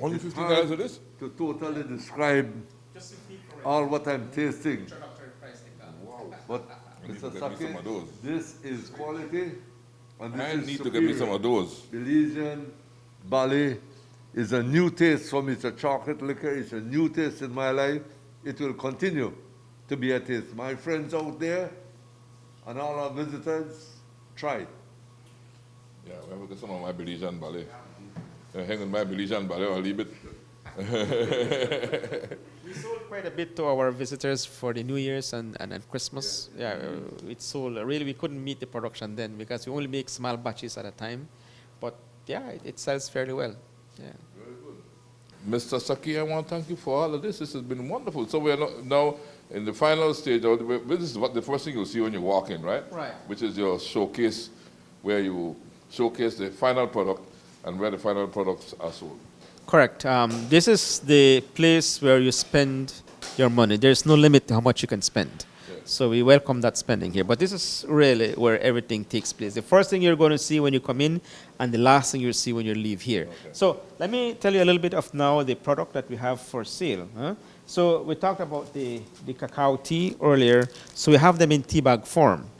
Only it's $15 hard of this? to totally describe Just 15 for it. all what I'm tasting. Wow. But I need Mr. to get me some of Saqui, those. this is quality, and this I is need to get me some of those. Belizean Barley is a new taste for me. It's a chocolate liquor. It's a new taste in my life. It will continue to be a taste. My friends out there and all our visitors, try it. Yeah, we have to get some of my Belizean Barley. Hang on my Belizean Barley, I'll leave it. We sold quite a bit to our visitors for the New Year's and Christmas. Yeah, it sold. Really, we couldn't meet the production then because we only make small batches at a time. But yeah, it sells fairly well. Yeah. Very good. Mr. Saqui, I want to thank you for all of this. This has been wonderful. So we are now in the final stage. This is what the first thing you'll see when you walk in, right? Right. Which is your showcase, where you showcase the final product and where the final products are sold. Correct. This is the place where you spend your money. There's no limit to how much you can spend. Yes. So we welcome that spending here. But this is really where everything takes place. The first thing you're going to see when you come in and the last thing you'll see when you leave here. Okay. So let me tell you a little bit of now the product that we have for sale. So we talked about the cacao tea earlier. So we have them in tea bag form.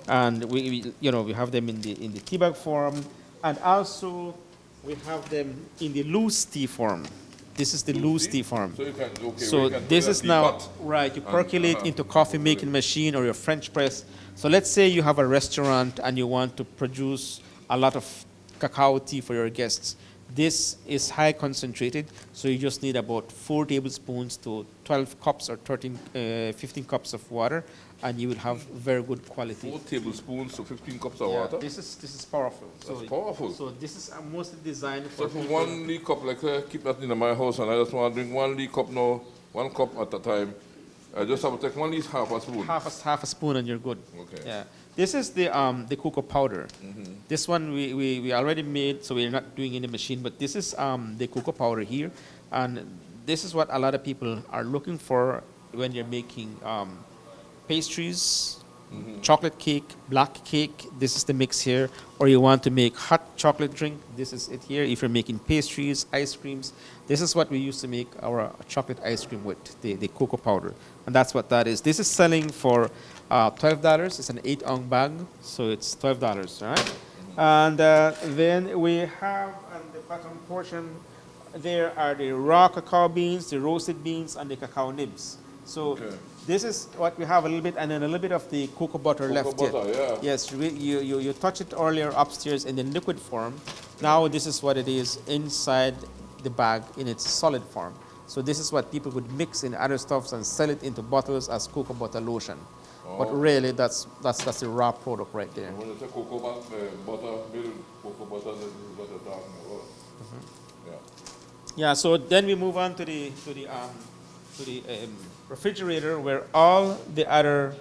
And we have them in the tea bag form. And also we have them in the loose tea form. This is the loose tea form. So you can, okay, So we can this put is a now, teapot right, you and, percolate into coffee making machine or your French press. So let's say you have a restaurant and you want to produce a lot of cacao tea for your guests. This is high concentrated, so you just need about 4 tablespoons to 12 cups or 15 cups of water, and you will have very good quality. 4 tablespoons to 15 cups of Yeah, water. this is powerful. That's powerful. So this is mostly designed So for for people. 1 lead cup, like keep that in my house, and I just want to drink 1 lead cup now, 1 cup at a time. I just have to take 1 lead half a spoon. Half a spoon and you're good. Okay. Yeah. This is the cocoa powder. This one we already made, so we're not doing in the machine. But this is the cocoa powder here, and this is what a lot of people are looking for when you're making pastries, chocolate cake, black cake. This is the mix here. Or you want to make hot chocolate drink. This is it here. If you're making pastries, ice creams, this is what we used to make our chocolate ice cream with, the cocoa powder. And that's what that is. This is selling for $12. It's an 8-ounce bag, so it's $12, right? And then we have on the bottom portion, there are the raw cacao beans, the roasted beans, and the cacao nibs. So this is what we have a little bit, and then a little bit of the cocoa butter left here. Yeah. Yes, you touched it earlier upstairs in the liquid form. Now this is what it is inside the bag in its solid form. So this is what people would mix in other stuffs and sell it into bottles as cocoa butter lotion. But really, that's the raw product right there. When you say cocoa butter, milk, cocoa butter, this is what you're talking about. Yeah. Yeah. So then we move on to the refrigerator where all the other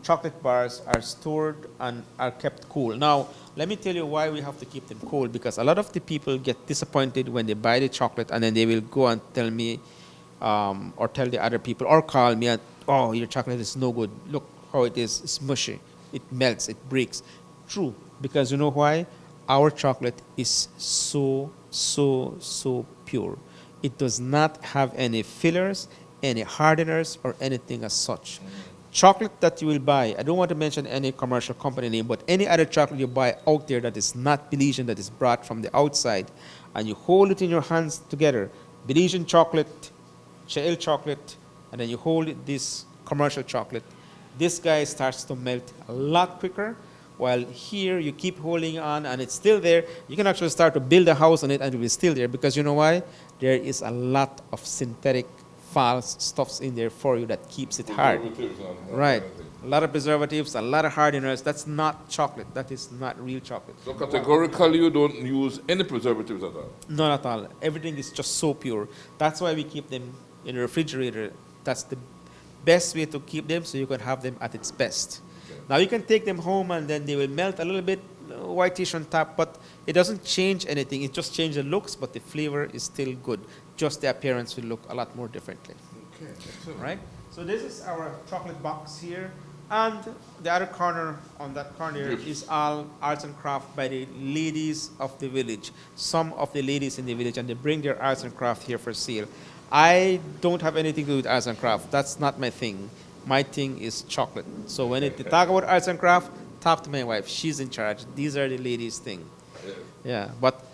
chocolate bars are stored and are kept cool. Now, let me tell you why we have to keep them cool, because a lot of the people get disappointed when they buy the chocolate and then they will go and tell me or tell the other people or call me and, oh, your chocolate is no good. Look how it is. It's mushy. It melts. It breaks. True, because you know why? Our chocolate is so pure. It does not have any fillers, any hardeners, or anything as such. chocolate that you will buy, I don't want to mention any commercial company name, but any other chocolate you buy out there that is not Belizean, that is brought from the outside, and you hold it in your hands together, Belizean chocolate, Charitable chocolate, and then you hold it, this commercial chocolate, this guy starts to melt a lot quicker, while here you keep holding on and it's still there. You can actually start to build a house on it and it will be still there, because you know why? There is a lot of synthetic false stuffs in there for you that keeps it hard. Right. A lot of preservatives, a lot of hardeners. That's not chocolate. That is not real chocolate. So categorically, you don't use any preservatives at all? Not at all. Everything is just so pure. That's why we keep them in the refrigerator. That's the best way to keep them, so you can have them at its best. Okay. Now you can take them home and then they will melt a little bit, whitish on top, but it doesn't change anything. It just changes the looks, but the flavor is still good. Just the appearance will look a lot more differently. Okay, excellent. Right? So this is our chocolate box here. And the other corner, on that corner, is all arts and craft by the ladies of the village. Some of the ladies in the village, and they bring their arts and craft here for sale. I don't have anything to do with arts and craft. That's not my thing. My thing is chocolate. So when they talk about arts and craft, talk to my wife. She's in charge. These are the ladies' thing. Yeah, but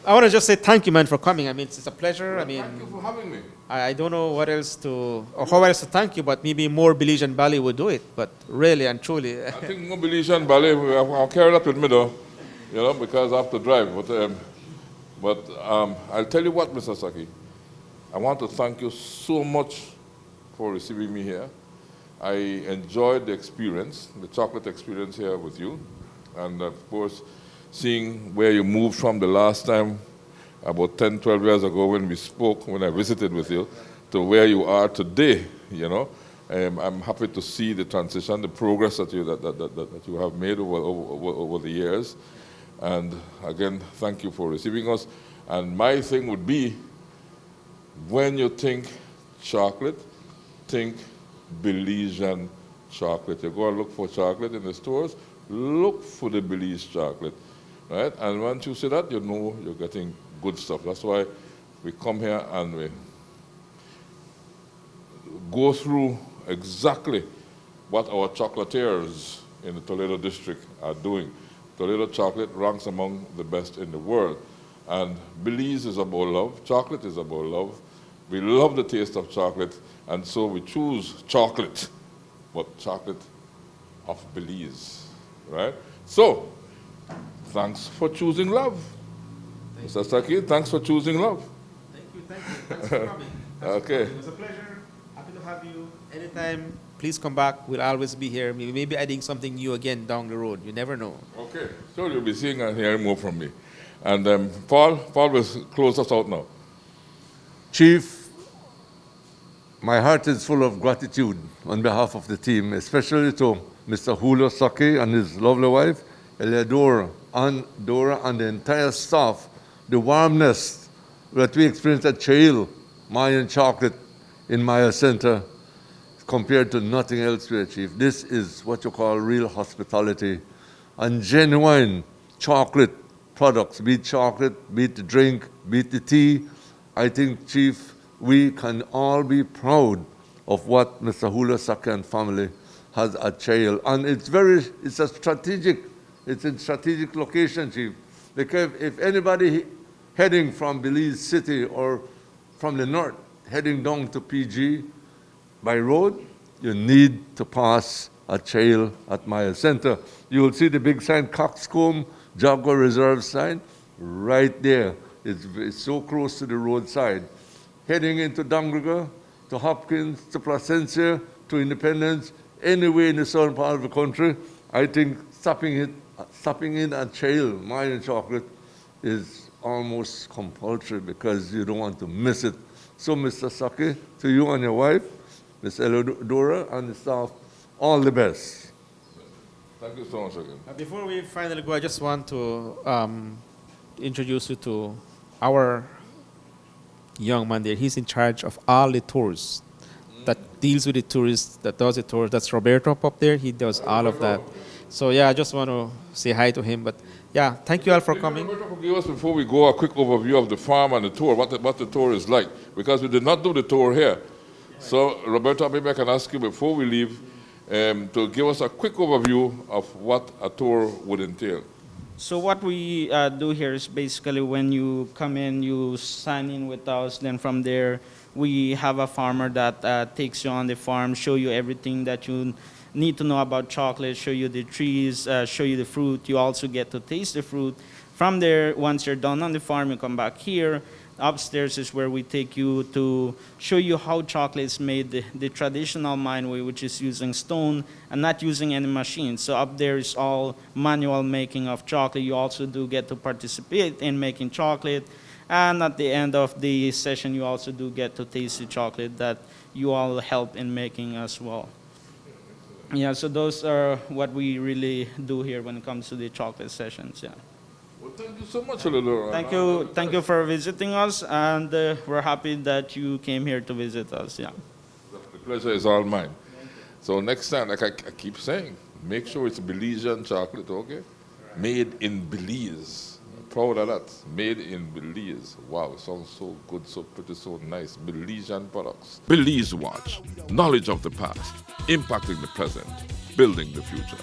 I want to just say thank you, man, for coming. I mean, it's a pleasure. Well, thank you for having me. I don't know what else to, or how else to thank you, but maybe more Belizean ballet would do it. But really and truly. I think more Belizean ballet, I'll carry that with me though, you know, because I have to drive. But I'll tell you what, Mr. Saqui, I want to thank you so much for receiving me here. I enjoyed the experience, the chocolate experience here with you. And of course, seeing where you moved from the last time, about 10, 12 years ago when we spoke, when I visited with you, to where you are today, you know. I'm happy to see the transition, the progress that you have made over the years. And again, thank you for receiving us. And my thing would be, when you think chocolate, think Belizean chocolate. You go and look for chocolate in the stores, look for the Belize chocolate, right? And once you see that, you know you're getting good stuff. That's why we come here and we go through exactly what our chocolatiers in the Toledo district are doing. Toledo chocolate ranks among the best in the world. And Belize is about love. Chocolate is about love. We love the taste of chocolate, and so we choose chocolate, but chocolate of Belize, right? So, thanks for choosing love. Mr. Saqui, thanks for choosing love. Thank you. Thanks for coming. Okay. It was a pleasure. Happy to have you. Anytime, please come back. We'll always be here. Maybe adding something new again down the road. You never know. Okay. So you'll be seeing and hearing more from me. And Paul will close us out now. Chief, my heart is full of gratitude on behalf of the team, especially to Mr. Julio Saqui and his lovely wife, Eleodora, and Dora, and the entire staff. The warmness that we experienced at Charitable, Mayan Chocolate in Maya Center, compared to nothing else we achieved. This is what you call real hospitality and genuine chocolate products, be it chocolate, be it the drink, be it the tea. I think, Chief, we can all be proud of what Mr. Julio Saqui and family has at Charitable. And it's a strategic location, Chief. Because if anybody heading from Belize City or from the north, heading down to PG by road, you need to pass at Charitable at Maya Center. You will see the big sign, Coxcomb Jaguar Reserve sign, right there. It's so close to the roadside. Heading into Dangriga, to Hopkins, to Placencia, to Independence, anywhere in the southern part of the country, I think stopping in at Charitable, Mayan Chocolate, is almost compulsory because you don't want to miss it. So, Mr. Saqui, to you and your wife, Ms. Eleodora, and the staff, all the best. Thank you so much again. Before we finally go, I just want to introduce you to our young man there. He's in charge of all the tours that deals with the tourists, that does the tours. That's Roberto up there. He does all of that. So, yeah, I just want to say hi to him. But, yeah, thank you all for coming. Roberto, give us, before we go, a quick overview of the farm and the tour, what the tour is like. Because we did not do the tour here. So, Roberto, maybe I can ask you before we leave to give us a quick overview of what a tour would entail. So what we do here is basically when you come in, you sign in with us. Then from there, we have a farmer that takes you on the farm, show you everything that you need to know about chocolate, show you the trees, show you the fruit. You also get to taste the fruit. From there, once you're done on the farm, you come back here. Upstairs is where we take you to show you how chocolate is made the traditional mine way, which is using stone and not using any machines. So up there is all manual making of chocolate. You also do get to participate in making chocolate. And at the end of the session, you also do get to taste the chocolate that you all help in making as well. Yeah, so those are what we really do here when it comes to the chocolate sessions, yeah. Well, thank you so much, Julio. Thank you for visiting us, and we're happy that you came here to visit us. Yeah. The pleasure is all mine. So next time, like I keep saying, make sure it's Belizean chocolate, okay? Made in Belize. I'm proud of that. Made in Belize. Wow, it sounds so good, so pretty, so nice. Belizean products. Belize Watch. Knowledge of the past, impacting the present, building the future.